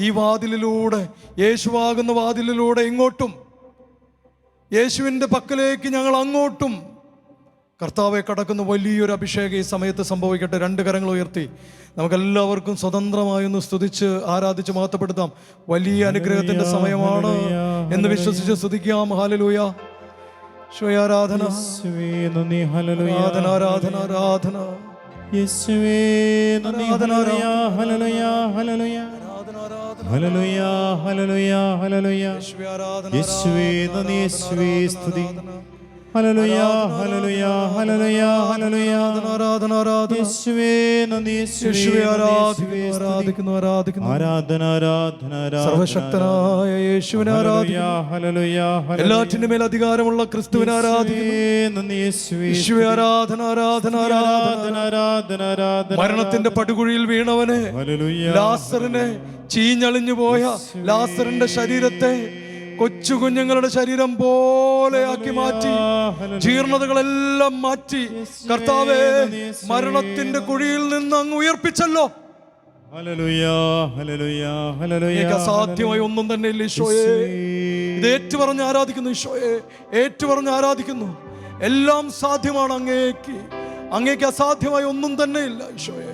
ഈ വാതിലിലൂടെ, യേശുവാകുന്ന വാതിലിലൂടെ ഇങ്ങോട്ടും, യേശുവിൻ്റെ പക്കലേക്ക് ഞങ്ങൾ അങ്ങോട്ടും കർത്താവെ കടക്കുന്ന വലിയൊരു അഭിഷേകം ഈ സമയത്ത് സംഭവിക്കട്ടെ. രണ്ട് കരങ്ങൾ ഉയർത്തി നമുക്കെല്ലാവർക്കും സ്വതന്ത്രമായൊന്ന് സ്തുതിച്ച് ആരാധിച്ച് മഹത്വപ്പെടുത്താം. വലിയ അനുഗ്രഹത്തിന്റെ സമയമാണ് എന്ന് വിശ്വസിച്ച് സ്തുതിക്കാം. ഹല്ലേലൂയ. യേശുവേ ആരാധന, ആരാധന, ആരാധന, ആരാധന. യേശുവേ നന്ദി, hallelujah, hallelujah, hallelujah, hallelujah, hallelujah, hallelujah. യേശുവേ നന്ദി, യേശുവേ സ്തുതി. Hallelujah, hallelujah, hallelujah, hallelujah. ആരാധന, ആരാധന. യേശുവേ നന്ദി, യേശുവേ ആരാധിക്കുന്നു, ആരാധിക്കുന്നു. ആരാധന, ആരാധന, ആരാധന. സർവശക്തനായ യേശുവിനെ ആരാധിക്കുന്നു. Hallelujah, hallelujah. എല്ലാറ്റിനും മേൽ അധികാരമുള്ള ക്രിസ്തുവിനെ ആരാധിക്കുന്നു. നന്ദി യേശുവേ. യേശുവേ ആരാധന, ആരാധന, ആരാധന, ആരാധന, ആരാധന. മരണത്തിന്റെ പടുകുഴിയിൽ വീണവനെ, ലാസറിനെ, ചീഞ്ഞളിഞ്ഞു പോയ ലാസറിന്റെ ശരീരത്തെ കൊച്ചു കുഞ്ഞുങ്ങളുടെ ശരീരം പോലെ ആക്കി മാറ്റി, ജീർണതകളെല്ലാം മാറ്റി കർത്താവേ മരണത്തിന്റെ കുഴിയിൽ നിന്ന് അങ്ങ് ഉയർപ്പിച്ചല്ലോ. അസാധ്യമായി ഒന്നും തന്നെ ഇല്ല ഈശോയെ. ഇത് ഏറ്റുപറഞ്ഞ് ആരാധിക്കുന്നു ഈശോയെ, ഏറ്റുപറഞ്ഞ് ആരാധിക്കുന്നു. എല്ലാം സാധ്യമാണ് അങ്ങേക്ക്. അങ്ങേക്ക് അസാധ്യമായി ഒന്നും തന്നെ ഇല്ല ഈശോയെ.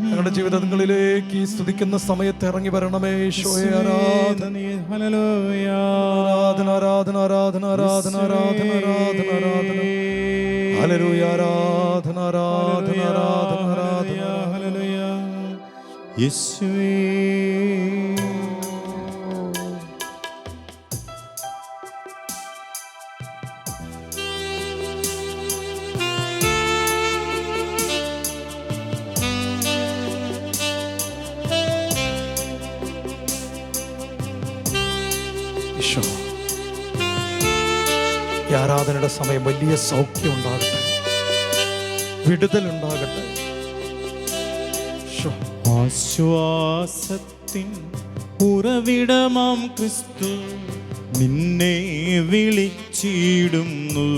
ഞങ്ങളുടെ ജീവിതങ്ങളിലേക്ക് ഈ സ്തുതിക്കുന്ന സമയത്ത് ഇറങ്ങി വരണമേ ഈശോയെ. ആരാധന, ആരാധന, ആരാധന, ആരാധന, ആരാധന, ആരാധന, ആരാധന, ആരാധന. ഹല്ലേലൂയ, ആരാധന, ആരാധന, ആരാധന, ആരാധന, ഹല്ലേലൂയ. യേശുവേ ഈ ആരാധനയുടെ സമയം വലിയ സൗഖ്യം ഉണ്ടാകട്ടെ, വിടുതലുണ്ടാകട്ടെ. ആശ്വാസത്തിൻ ഉറവിടമാം ക്രിസ്തു നിന്നെ വിളിച്ചിടുന്നു,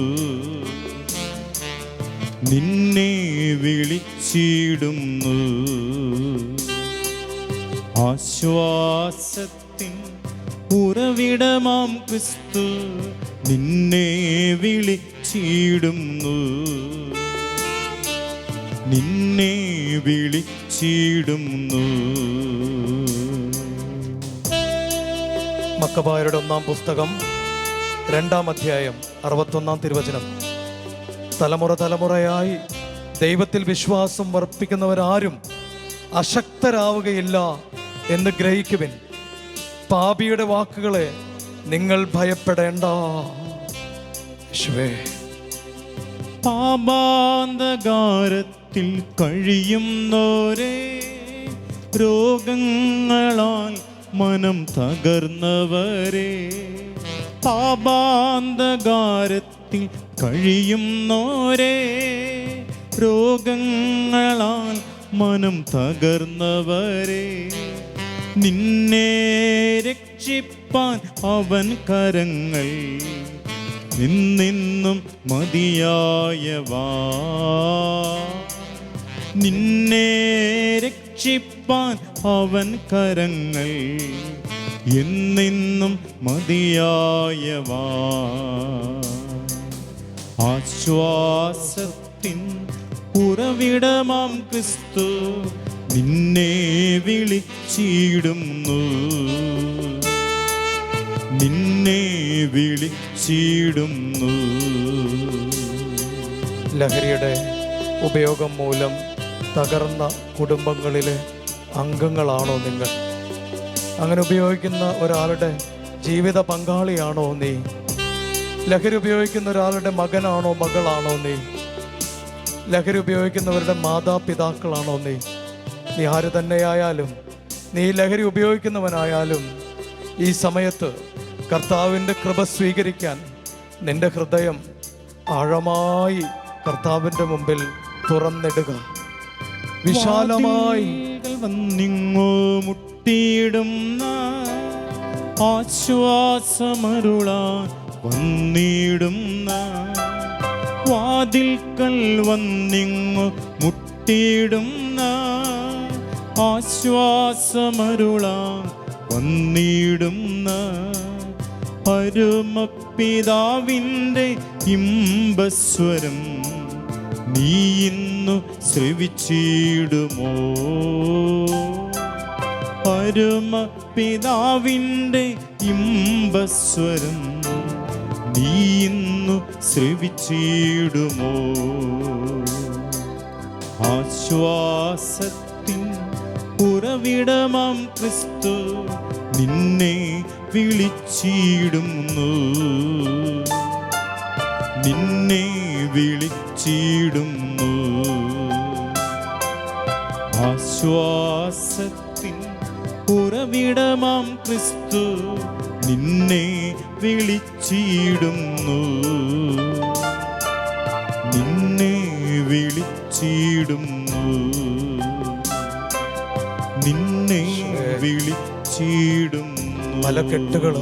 നിന്നെ വിളിച്ചിടുന്നു. ആശ്വാസത്തിൻ ഉറവിടമാം ക്രിസ്തു നിന്നെ വിളിച്ചിടുന്നു, നിന്നെ വിളിച്ചിടുന്നു. മക്കബായരുടെ 1-ാം പുസ്തകം 2-ാം അധ്യായം 61-ാം തിരുവചനം. തലമുറ തലമുറയായി ദൈവത്തിൽ വിശ്വാസം വർപ്പിക്കുന്നവരാരും അശക്തരാവുകയില്ല എന്ന് ഗ്രഹിക്കുവിൻ. പാപിയുടെ വാക്കുകളെ നിങ്ങൾ ഭയപ്പെടേണ്ട. പാപാന്തകാരത്തിൽ കഴിയുന്നോരേ, രോഗങ്ങളാൽ മനം തകർന്നവരെ, പാപാന്തകാരത്തിൽ കഴിയുന്നോരേ, രോഗങ്ങളാൽ മനം തകർന്നവരെ, നിന്നെ രക്ഷിപ്പാൻ അവൻ കരങ്ങൾ നിന്നും മതിയായവാ, നിന്നെ രക്ഷിപ്പാൻ അവൻ കരങ്ങൾ എന്നും മതിയായവാ. ആശ്വാസത്തിൻ ഉറവിടമാം ക്രിസ്തു നിന്നെ വിളിച്ചിടുന്നു, നിന്നെ വിളിച്ചിടുന്നു. ലഹരിയുടെ ഉപയോഗം മൂലം തകർന്ന കുടുംബങ്ങളിലെ അംഗങ്ങളാണോ നിങ്ങൾ? അങ്ങനെ ഉപയോഗിക്കുന്ന ഒരാളുടെ ജീവിത പങ്കാളിയാണോ നീ? ലഹരി ഉപയോഗിക്കുന്ന ഒരാളുടെ മകനാണോ മകളാണോ നീ? ലഹരി ഉപയോഗിക്കുന്നവരുടെ മാതാപിതാക്കളാണോ നീ? നീ ആര് തന്നെയായാലും, നീ ലഹരി ഉപയോഗിക്കുന്നവനായാലും, ഈ സമയത്ത് കർത്താവിൻ്റെ കൃപ സ്വീകരിക്കാൻ നിന്റെ ഹൃദയം ആഴമായി കർത്താവിൻ്റെ മുമ്പിൽ തുറന്നിടുക. വിശാലമായി വന്നിങ്ങോ മുട്ടിയിടുന്ന ആശ്വാസമരുളാൻ വന്നിടുന്ന, വാതിൽക്കൽ വന്നിങ്ങു മുട്ടിയിടുന്ന ആശ്വാസമരുളാൻ വന്നിടുന്ന പരമപിതാവിൻ്റെ ഇമ്പസ്വരം നീ ഇന്നു ശ്രവിച്ചിടുമോ? പരമപിതാവിൻ്റെ ഇമ്പസ്വരം നീ ഇന്നു ശ്രവിച്ചിടുമോ? ആശ്വാസത്തിൻ ഉറവിടമാം ക്രിസ്തു നിന്നെ വിളിച്ചിടുന്നു, നിന്നെ വിളിച്ചിടുന്നു. ആശ്വാസത്തിൻ ഉറവിടമാം ക്രിസ്തു നിന്നെ വിളിച്ചിടുന്നു, നിന്നെ വിളിച്ചിടുന്നു, നിന്നെ വിളിച്ചിടുന്നു. പല കെട്ടുകൾ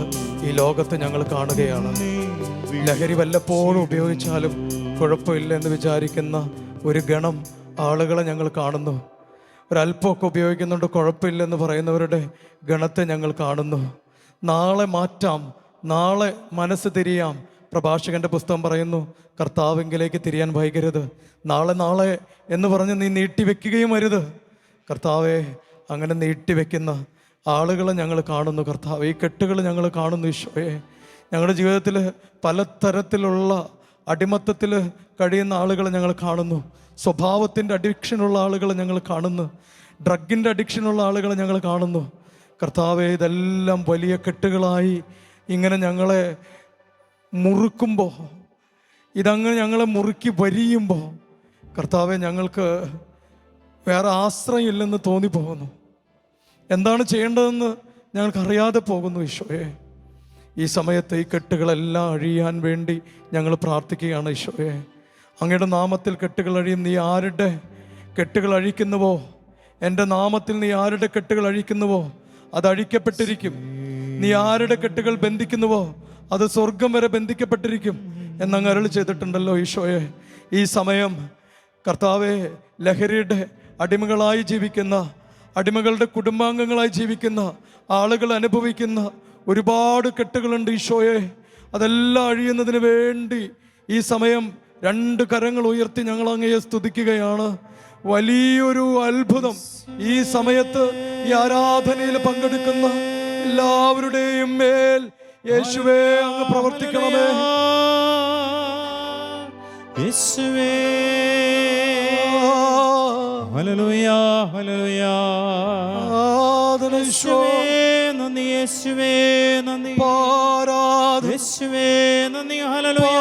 ഈ ലോകത്ത് ഞങ്ങൾ കാണുകയാണ്. ലഹരി വല്ലപ്പോഴും ഉപയോഗിച്ചാലും കുഴപ്പമില്ല എന്ന് വിചാരിക്കുന്ന ഒരു ഗണം ആളുകളെ ഞങ്ങൾ കാണുന്നു. ഒരല്പമൊക്കെ ഉപയോഗിക്കുന്നുണ്ട്, കുഴപ്പമില്ലെന്ന് പറയുന്നവരുടെ ഗണത്തെ ഞങ്ങൾ കാണുന്നു. നാളെ മാറ്റാം, നാളെ മനസ്സ് തിരിയാം. പ്രഭാഷകന്റെ പുസ്തകം പറയുന്നു, കർത്താവിങ്കിലേക്ക് തിരിയാൻ വൈകരുത്. നാളെ നാളെ എന്ന് പറഞ്ഞ് നീ നീട്ടിവെക്കുകയും അരുത്. കർത്താവെ, അങ്ങനെ നീട്ടിവെക്കുന്ന ആളുകളെ ഞങ്ങൾ കാണുന്നു. കർത്താവ്, ഈ കെട്ടുകൾ ഞങ്ങൾ കാണുന്നു. ഈശോയെ, ഞങ്ങളുടെ ജീവിതത്തിൽ പലതരത്തിലുള്ള അടിമത്തത്തിൽ കഴിയുന്ന ആളുകളെ ഞങ്ങൾ കാണുന്നു. സ്വഭാവത്തിൻ്റെ അഡിക്ഷനുള്ള ആളുകളെ ഞങ്ങൾ കാണുന്നു. ഡ്രഗിൻ്റെ അഡിക്ഷനുള്ള ആളുകളെ ഞങ്ങൾ കാണുന്നു. കർത്താവെ, ഇതെല്ലാം വലിയ കെട്ടുകളായി ഇങ്ങനെ ഞങ്ങളെ മുറുക്കുമ്പോൾ, ഇതങ്ങ് ഞങ്ങളെ മുറുക്കി വരിയുമ്പോൾ, കർത്താവെ, ഞങ്ങൾക്ക് വേറെ ആശ്രയമില്ലെന്ന് തോന്നിപ്പോകുന്നു. എന്താണ് ചെയ്യേണ്ടതെന്ന് ഞങ്ങൾക്കറിയാതെ പോകുന്നു. ഈശോയെ, ഈ സമയത്ത് ഈ കെട്ടുകളെല്ലാം അഴിയാൻ വേണ്ടി ഞങ്ങൾ പ്രാർത്ഥിക്കുകയാണ്. ഈശോയെ, അങ്ങയുടെ നാമത്തിൽ കെട്ടുകൾ അഴിയും. നീ ആരുടെ കെട്ടുകൾ അഴിക്കുന്നുവോ, എൻ്റെ നാമത്തിൽ നീ ആരുടെ കെട്ടുകൾ അഴിക്കുന്നുവോ അത് അഴിക്കപ്പെട്ടിരിക്കും. നീ ആരുടെ കെട്ടുകൾ ബന്ധിക്കുന്നുവോ അത് സ്വർഗം വരെ ബന്ധിക്കപ്പെട്ടിരിക്കും എന്നങ്ങ് അരുളി ചെയ്തിട്ടുണ്ടല്ലോ. ഈശോയെ, ഈ സമയം കർത്താവെ, ലഹരിയുടെ അടിമകളായി ജീവിക്കുന്ന, അടിമകളുടെ കുടുംബാംഗങ്ങളായി ജീവിക്കുന്ന ആളുകൾ അനുഭവിക്കുന്ന ഒരുപാട് കെട്ടുകളുണ്ട്. ഈശോയെ, അതെല്ലാം അഴിയുന്നതിന് വേണ്ടി ഈ സമയം രണ്ട് കരങ്ങൾ ഉയർത്തി ഞങ്ങൾ അങ്ങയെ സ്തുതിക്കുകയാണ്. വലിയൊരു അത്ഭുതം ഈ സമയത്ത് ഈ ആരാധനയിൽ പങ്കെടുക്കുന്ന എല്ലാവരുടെയും മേൽ യേശുവേ അങ്ങ് പ്രവർത്തിക്കണമേ. യേശുവേ, ഹല്ലേലൂയ, ഹല്ലേലൂയ. യേശുവേ നന്ദി, യേശുവേ നന്ദി, യേശുവേ നന്ദി, ഹല്ലേലൂയ,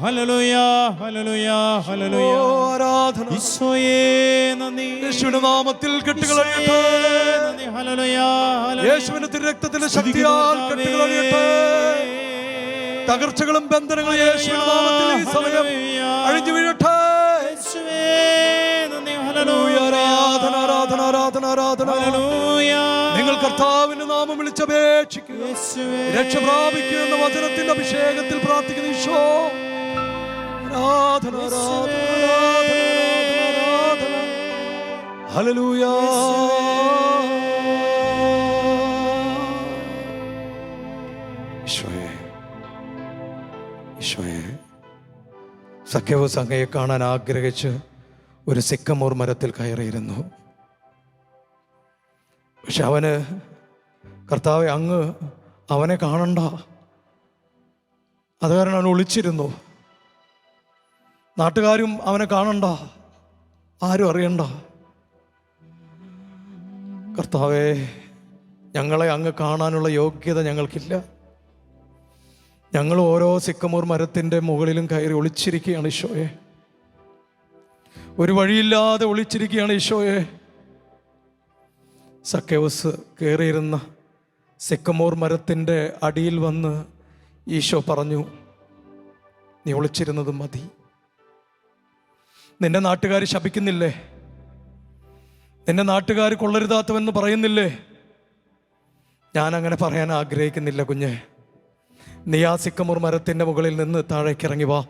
ഹല്ലേലൂയ, ഹല്ലേലൂയ, ഹല്ലേലൂയ, ആരാധന. ഈശോയേ നന്ദി. യേശുവിന്റെ നാമത്തിൽ കെട്ടുകൾ അഴിയട്ടെ. നന്ദി, ഹല്ലേലൂയ, യേശുവിന്റെ തിരുരക്തത്തിന്റെ ശക്തിയാൽ കെട്ടുകൾ അഴിയട്ടെ. തകർച്ചകളും ബന്ധനങ്ങളും യേശുവിന്റെ നാമത്തിൽ ഈ സമയം അഴിഞ്ഞു വീഴട്ടെ. യേശുവേ നന്ദി, ഹല്ലേലൂയ, ആരാധന, ആരാധന, ആരാധന, ആരാധന. ഹല്ലേലൂയ. നിങ്ങൾ കർത്താവിന്റെ നാമം വിളിച്ചപേക്ഷിക്കുക, രക്ഷ പ്രാപിക്കുക എന്ന വചനത്തിന്റെ അഭിഷേകത്തിൽ പ്രാർത്ഥിക്കുന്ന ഈശോ. ആരാധന, ആരാധന, ആരാധന, ആരാധന. ഹല്ലേലൂയ. ഈശോയെ, ഈശോയെ, സഖ്യവൂസ് അങ്ങയെ കാണാൻ ആഗ്രഹിച്ച് ഒരു സിക്കമോർ മരത്തിൽ കയറിയിരുന്നു. പക്ഷെ അവന്, കർത്താവെ അങ്ങ് അവനെ കാണണ്ട, അത് കാരണം അവൻ ഒളിച്ചിരുന്നു. നാട്ടുകാരും അവനെ കാണണ്ട, ആരും അറിയണ്ട. കർത്താവേ, ഞങ്ങളെ അങ്ങ് കാണാനുള്ള യോഗ്യത ഞങ്ങൾക്കില്ല. ഞങ്ങൾ ഓരോ സിക്കമോർ മരത്തിൻ്റെ മുകളിലും കയറി ഒളിച്ചിരിക്കുകയാണ് ഈശോയെ. ഒരു വഴിയില്ലാതെ ഒളിച്ചിരിക്കുകയാണ് ഈശോയെ. സക്കേവൂസ് കയറിയിരുന്ന സിക്കമോർ മരത്തിൻ്റെ അടിയിൽ വന്ന് ഈശോ പറഞ്ഞു, നീ ഒളിച്ചിരുന്നത് മതി. നിന്റെ നാട്ടുകാർ ശപിക്കുന്നില്ലേ? നിന്റെ നാട്ടുകാർ കൊള്ളരുതാത്തവെന്ന് പറയുന്നില്ലേ? ഞാൻ അങ്ങനെ പറയാൻ ആഗ്രഹിക്കുന്നില്ല കുഞ്ഞെ. നീ ആ സിക്കമോർ മരത്തിൻ്റെ മുകളിൽ നിന്ന് താഴേക്ക് ഇറങ്ങി വാ.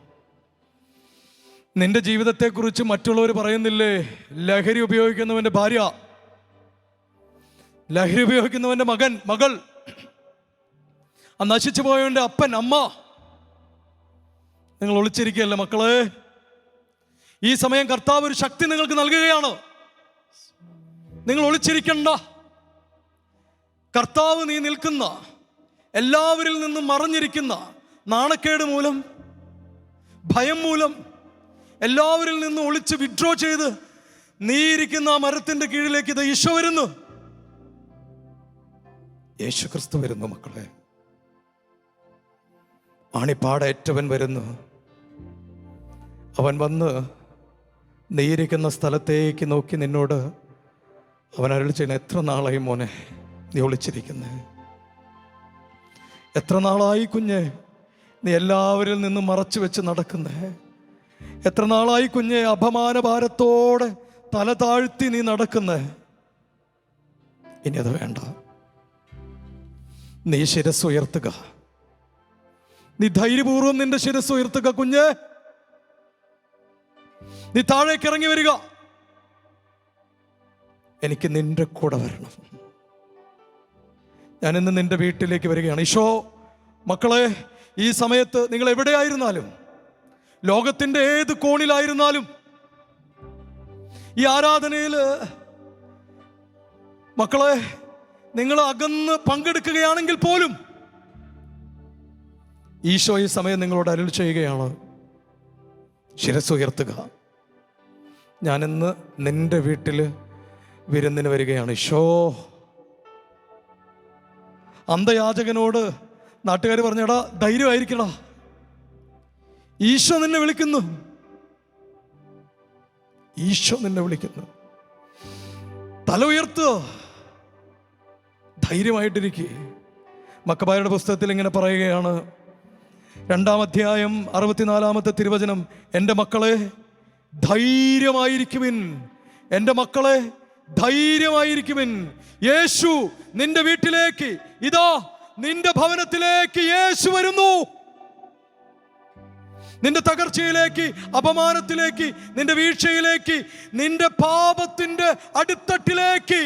നിന്റെ ജീവിതത്തെക്കുറിച്ച് മറ്റുള്ളവർ പറയുന്നില്ലേ? ലഹരി ഉപയോഗിക്കുന്നവൻ്റെ ഭാര്യ, ലഹരി ഉപയോഗിക്കുന്നവൻ്റെ മകൻ, മകൾ, ആ നശിച്ചു പോയവൻ്റെ അപ്പൻ, അമ്മ. നിങ്ങൾ ഒളിച്ചിരിക്കുകയല്ലേ മക്കളെ? ഈ സമയം കർത്താവ് ഒരു ശക്തി നിങ്ങൾക്ക് നൽകുകയാണ്. നിങ്ങൾ ഒളിച്ചിരിക്കണ്ട. കർത്താവ് നീ നിൽക്കുന്ന, എല്ലാവരിൽ നിന്നും മറഞ്ഞിരിക്കുന്ന, നാണക്കേട് മൂലം, ഭയം മൂലം എല്ലാവരിൽ നിന്നും ഒളിച്ച് വിഡ്രോ ചെയ്ത് നീ ഇരിക്കുന്ന ആ മരത്തിന്റെ കീഴിലേക്ക് ഇത് ഈശോ വരുന്നു. യേശു ക്രിസ്തു വരുന്നു മക്കളെ. ആണിപ്പാടേറ്റവൻ വരുന്നു. അവൻ വന്ന് നീയിരിക്കുന്ന സ്ഥലത്തേക്ക് നോക്കി നിന്നോട് അവൻ അരുളി ചെയ്യുന്ന, എത്ര നാളായി മോനെ നീ ഒളിച്ചിരിക്കുന്നേ? എത്ര നാളായി കുഞ്ഞെ നീ എല്ലാവരിൽ നിന്നും മറച്ചു വെച്ച് നടക്കുന്നേ? എത്ര നാളായി കുഞ്ഞെ അപമാന ഭാരത്തോടെ തല താഴ്ത്തി നീ നടക്കുന്നേ? ഇനി അത് വേണ്ട. നീ ശിരസ് ഉയർത്തുക. നീ ധൈര്യപൂർവ്വം നിന്റെ ശിരസ് ഉയർത്തുക കുഞ്ഞെ. നീ താഴേക്ക് ഇറങ്ങി വരിക. എനിക്ക് നിന്റെ കൂടെ വരണം. ഞാൻ ഇന്ന് നിന്റെ വീട്ടിലേക്ക് വരികയാണ്. ഈശോ, മക്കളെ, ഈ സമയത്ത് നിങ്ങൾ എവിടെയായിരുന്നാലും, ലോകത്തിൻ്റെ ഏത് കോണിലായിരുന്നാലും, ഈ ആരാധനയിൽ മക്കളെ നിങ്ങൾ അകന്ന് പങ്കെടുക്കുകയാണെങ്കിൽ പോലും ഈശോ ഈ സമയം നിങ്ങളോട് അരുളി ചെയ്യുകയാണ്, ശിരസ് ഉയർത്തുക. ഞാനിന്ന് നിന്റെ വീട്ടിൽ വിരുന്നിന് വരികയാണ്. ഈശോ, അന്ധയാചകനോട് നാട്ടുകാർ പറഞ്ഞടാ, ധൈര്യമായിരിക്കടാ, ഈശോ നിന്നെ വിളിക്കുന്നു. ഈശോ നിന്നെ വിളിക്കുന്നു. തല ഉയർത്തുക, ധൈര്യമായിട്ടിരിക്കുക. മക്കബായരുടെ പുസ്തകത്തിൽ ഇങ്ങനെ പറയുകയാണ്, 2-ാം അധ്യായം 64-ാമത്തെ തിരുവചനം, എൻ്റെ മക്കളെ ധൈര്യമായിരിക്കുവിൻ, എൻ്റെ മക്കളെ ധൈര്യമായിരിക്കുവിൻ. യേശു നിന്റെ വീട്ടിലേക്ക്, ഇതാ നിന്റെ ഭവനത്തിലേക്ക് യേശു വരുന്നു. നിന്റെ തകർച്ചയിലേക്ക്, അപമാനത്തിലേക്ക്, നിന്റെ വീഴ്ചയിലേക്ക്, നിന്റെ പാപത്തിന്റെ അടിത്തട്ടിലേക്ക്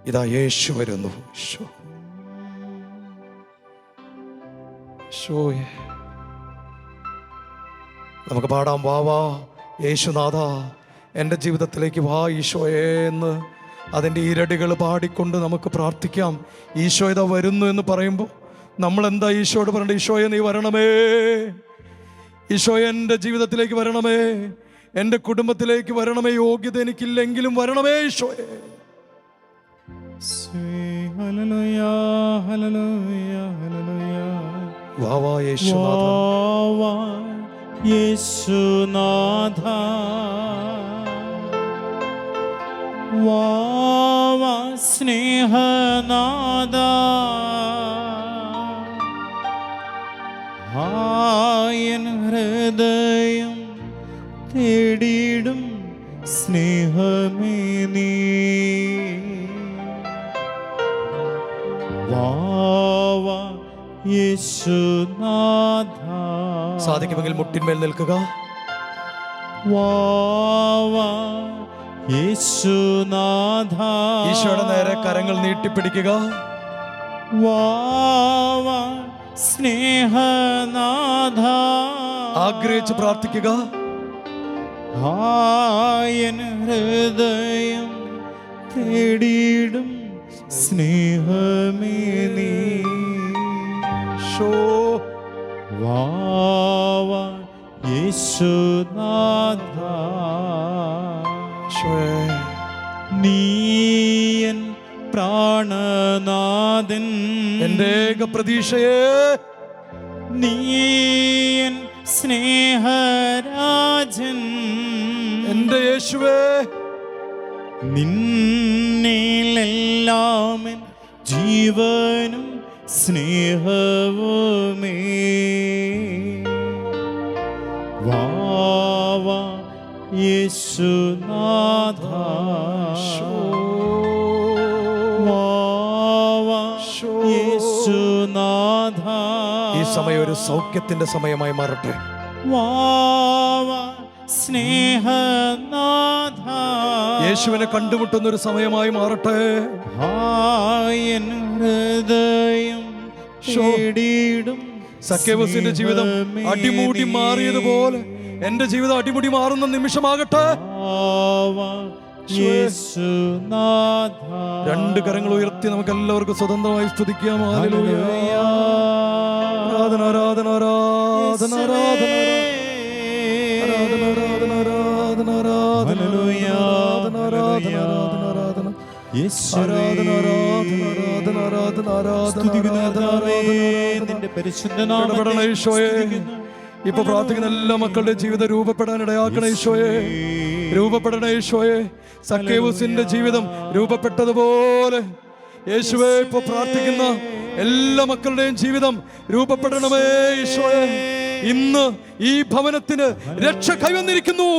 ഇതാ യേശു വരുന്നു. നമുക്ക് പാടാം, വാ വാ യേശുനാഥ എൻ്റെ ജീവിതത്തിലേക്ക് വാ ഈശോയേ എന്ന്. അതിൻ്റെ ഇരടികൾ പാടിക്കൊണ്ട് നമുക്ക് പ്രാർത്ഥിക്കാം. ഈശോ ഇതാ വരുന്നു എന്ന് പറയുമ്പോൾ നമ്മൾ എന്താ ഈശോയോട് പറയണ്ടേ? ഈശോയെ നീ വരണമേ, ഈശോയെ എൻ്റെ ജീവിതത്തിലേക്ക് വരണമേ, എൻ്റെ കുടുംബത്തിലേക്ക് വരണമേ. യോഗ്യത എനിക്കില്ലെങ്കിലും വരണമേ ഈശോയെ. വാ വാ യേശുനാഥ, യേശുനാഥ, വാ സ്നേഹനാഥ, ആയൻ ഹൃദയം തേടിടും സ്നേഹമേ നീ. വാ യേശുനാഥ. സാധിക്കുമെങ്കിൽ മുട്ടിന്മേൽ നിൽക്കുക. വാ യേശുനാഥ. ഈശോയുടെ നേരെ കരങ്ങൾ നീട്ടിപ്പിടിക്കുക. വാ സ്നേഹനാഥ. ആഗ്രഹിച്ച് പ്രാർത്ഥിക്കുക. ആയൻ ഹൃദയം തേടിയിടും സ്നേഹമേ നീ വാവ യേശുനാഥ നീയൻ പ്രാണനാഥൻ എൻ്റെ ഏക പ്രതീക്ഷയെ നീയൻ സ്നേഹരാജൻ എൻ്റെ യേശുവേ നിന്നിലെല്ലാമൻ ജീവനും സ്നേഹവുമേ വാവ യേശുനാഥ വാവ യേശുനാഥ ഈ സമയം ഒരു സൗഖ്യത്തിന്റെ സമയമായി മാറട്ടെ. വാവ സ്നേഹനാഥ യേശുവിനെ കണ്ടുമുട്ടുന്ന ഒരു സമയമായി മാറട്ടെ. ആയൻ ഹൃദയം തേടിയിടും സക്കേവൂസിന്റെ ജീവിതം അടിമുടി മാറിയതുപോലെ എന്റെ ജീവിതം അടിമുടി മാറുന്ന നിമിഷമാകട്ടെ. യേശുനാഥ രണ്ട് കരങ്ങൾ ഉയർത്തി നമുക്ക് എല്ലാവർക്കും സ്വതന്ത്രമായി സ്തുതിക്കാം. ഹല്ലേലൂയ. ആരാധന ആരാധന ആരാധന ആരാധന ഇപ്പൊ പ്രാർത്ഥിക്കുന്ന എല്ലാ മക്കളുടെ ജീവിതം രൂപപ്പെടാൻ ഇടയാക്കണ ഈശോയെ, രൂപപ്പെടണ ഈശോയെ. സക്കേവൂസിന്റെ ജീവിതം രൂപപ്പെട്ടതുപോലെ യേശുവേ ഇപ്പൊ പ്രാർത്ഥിക്കുന്ന എല്ലാ മക്കളുടെയും ജീവിതം രൂപപ്പെടണമേ ഈശോയെ. ഇന്ന് ഈ ഭവനത്തിന് രക്ഷ കൈവന്നിരിക്കുന്നു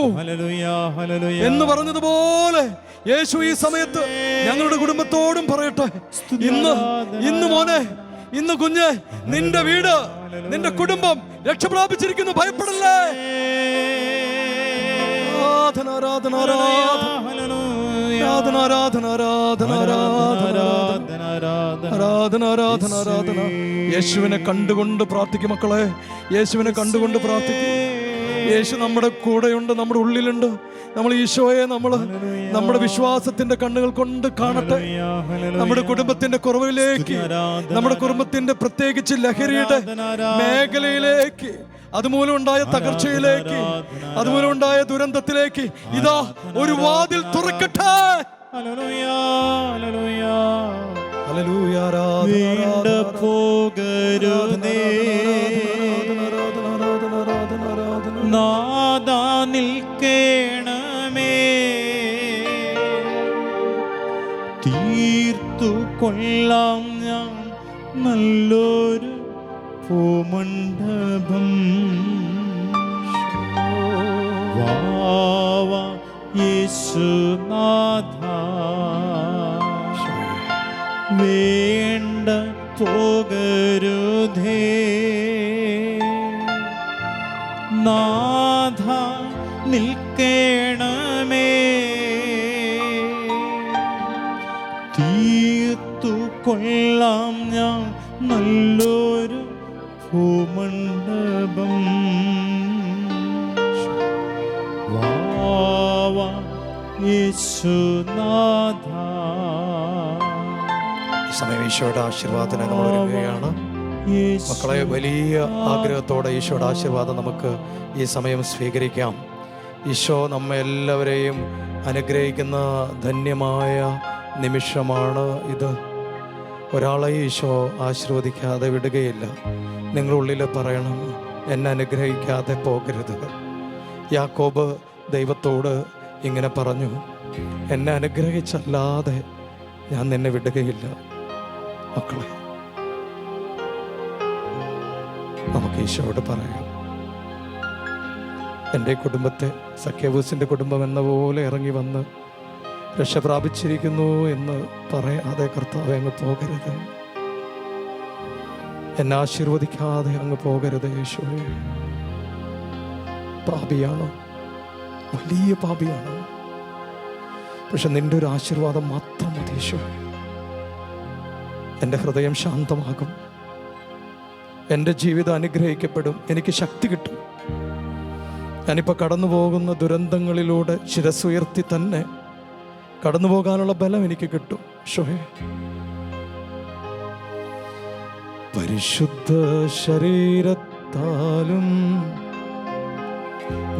എന്ന് പറഞ്ഞതുപോലെ യേശു ഈ സമയത്ത് ഞങ്ങളുടെ കുടുംബത്തോടും പറയട്ടെ. ഇന്ന് മോനെ, ഇന്ന് കുഞ്ഞ്, നിന്റെ വീട്, നിന്റെ കുടുംബം രക്ഷ പ്രാപിച്ചിരിക്കുന്നു. ഭയപ്പെടല്ലേ. ആരാധന ആരാധന ആരാധന ആരാധന ആരാധന ആരാധന ആരാധന ആരാധന. യേശുവിനെ കണ്ടുകൊണ്ട് പ്രാർത്ഥിക്കും മക്കളെ, യേശുവിനെ കണ്ടുകൊണ്ട് പ്രാർത്ഥിക്കും. യേശു നമ്മുടെ കൂടെയുണ്ട്, നമ്മുടെ ഉള്ളിലുണ്ട്. നമ്മൾ ഈശോയെ നമ്മുടെ വിശ്വാസത്തിന്റെ കണ്ണുകൾ കൊണ്ട് കാണട്ടെ. നമ്മുടെ കുടുംബത്തിന്റെ കുറവിലേക്ക്, നമ്മുടെ കുടുംബത്തിന്റെ പ്രത്യേകിച്ച് ലഹരിയുടെ മേഖലയിലേക്ക്, അതുമൂലം ഉണ്ടായ തകർച്ചയിലേക്ക്, അതുമൂലം ഉണ്ടായ ദുരന്തത്തിലേക്ക് ഇതാ ഒരു വാതിൽ തുറക്കട്ടെ. നാദാ നിൽക്കണമേ, തീർത്തു കൊള്ളാം ഞാൻ നല്ലൊരു പൂമണ്ഡപം. വാവ യേശുനാഥ വേണ്ട പോകരുതേ നാഥ നിൽക്കണമേ, തീർത്തു കൊള്ളാം ഞാൻ നല്ലൊരു ഭൂമണ്ഡപം. വാവ യേശുനാഥ. ഈ സമയം ഈശോയുടെ ആശീർവാദത്തിനായി നമ്മൾ ഒരുങ്ങുകയാണ്. മക്കളെ, വലിയ ആഗ്രഹത്തോടെ ഈശോയുടെ ആശീർവാദം നമുക്ക് ഈ സമയം സ്വീകരിക്കാം. ഈശോ നമ്മെ എല്ലാവരെയും അനുഗ്രഹിക്കുന്ന ധന്യമായ നിമിഷമാണ് ഇത്. ഒരാളെ ഈശോ ആശീർവദിക്കാതെ വിടുകയില്ല. നിങ്ങളുള്ളിൽ പറയണം, എന്നെ അനുഗ്രഹിക്കാതെ പോകരുത്. യാക്കോബ് ദൈവത്തോട് ഇങ്ങനെ പറഞ്ഞു, എന്നെ അനുഗ്രഹിച്ചല്ലാതെ ഞാൻ നിന്നെ വിടുകയില്ല. മക്കളെ, നമുക്ക് ഈശോയോട് പറയാം, എൻ്റെ കുടുംബത്തെ സക്കേവൂസിൻ്റെ കുടുംബം എന്ന പോലെ ഇറങ്ങി വന്ന് രക്ഷ പ്രാപിച്ചിരിക്കുന്നു എന്ന് പറയാതെ കർത്താവെ അങ്ങ് പോകരുത്. എന്നെ ആശീർവദിക്കാതെ അങ്ങ് പോകരുത് യേശുവേ. പാപിയാണ്, വലിയ പാപിയാണ്. പക്ഷെ നിന്റെ ഒരു ആശീർവാദം മാത്രം മതി യേശുവേ. എൻ്റെ ഹൃദയം ശാന്തമാകും, എൻ്റെ ജീവിതം അനുഗ്രഹിക്കപ്പെടും, എനിക്ക് ശക്തി കിട്ടും. ഞാനിപ്പോൾ കടന്നു പോകുന്ന ദുരന്തങ്ങളിലൂടെ ശിരസ്സുയർത്തി തന്നെ കടന്നു പോകാനുള്ള ബലം എനിക്ക് കിട്ടും. ഈശോയെ, പരിശുദ്ധ ശരീരത്താലും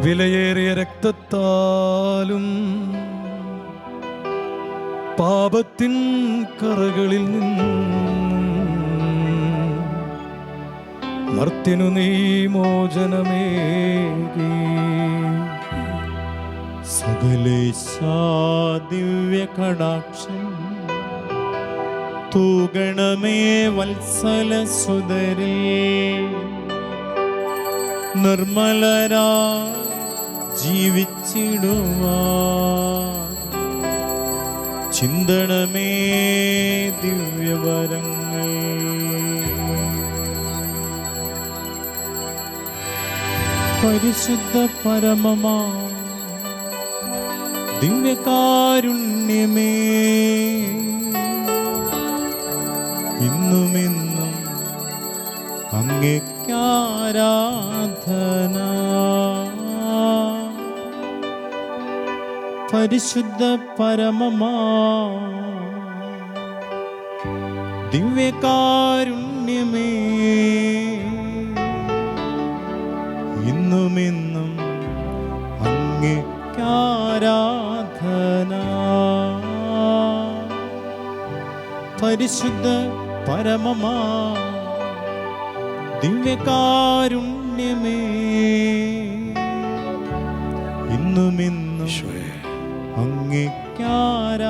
വിലയേറിയ രക്തത്താലും പാപത്തിൻ കറകളിൽ നിന്നും മർത്യനു നീ മോചനമേകി. സകലേശാ ദിവ്യ കടാക്ഷം തൂഗണമേ വത്സല സുതരേ, നിർമ്മലരാ ജീവിച്ചിടുവാൻ ചിന്തണമേ ദിവ്യവരങ്ങൾ. പരിശുദ്ധ പരമമാ ദിവ്യകാരുണ്യമേ, ഇന്നുമിന്നും അങ്ങേക്കാരാധന. പരിശുദ്ധ പരമമാ ദിവ്യകാരുണ്യമേ, ഇന്നുമിന്നും അങ്ങേക്കാരാധന. പരിശുദ്ധ പരമമാ ദിവ്യകാരുണ്യമേ, ഇന്നുമിന്നും അങ്ങേക്കാരാധന.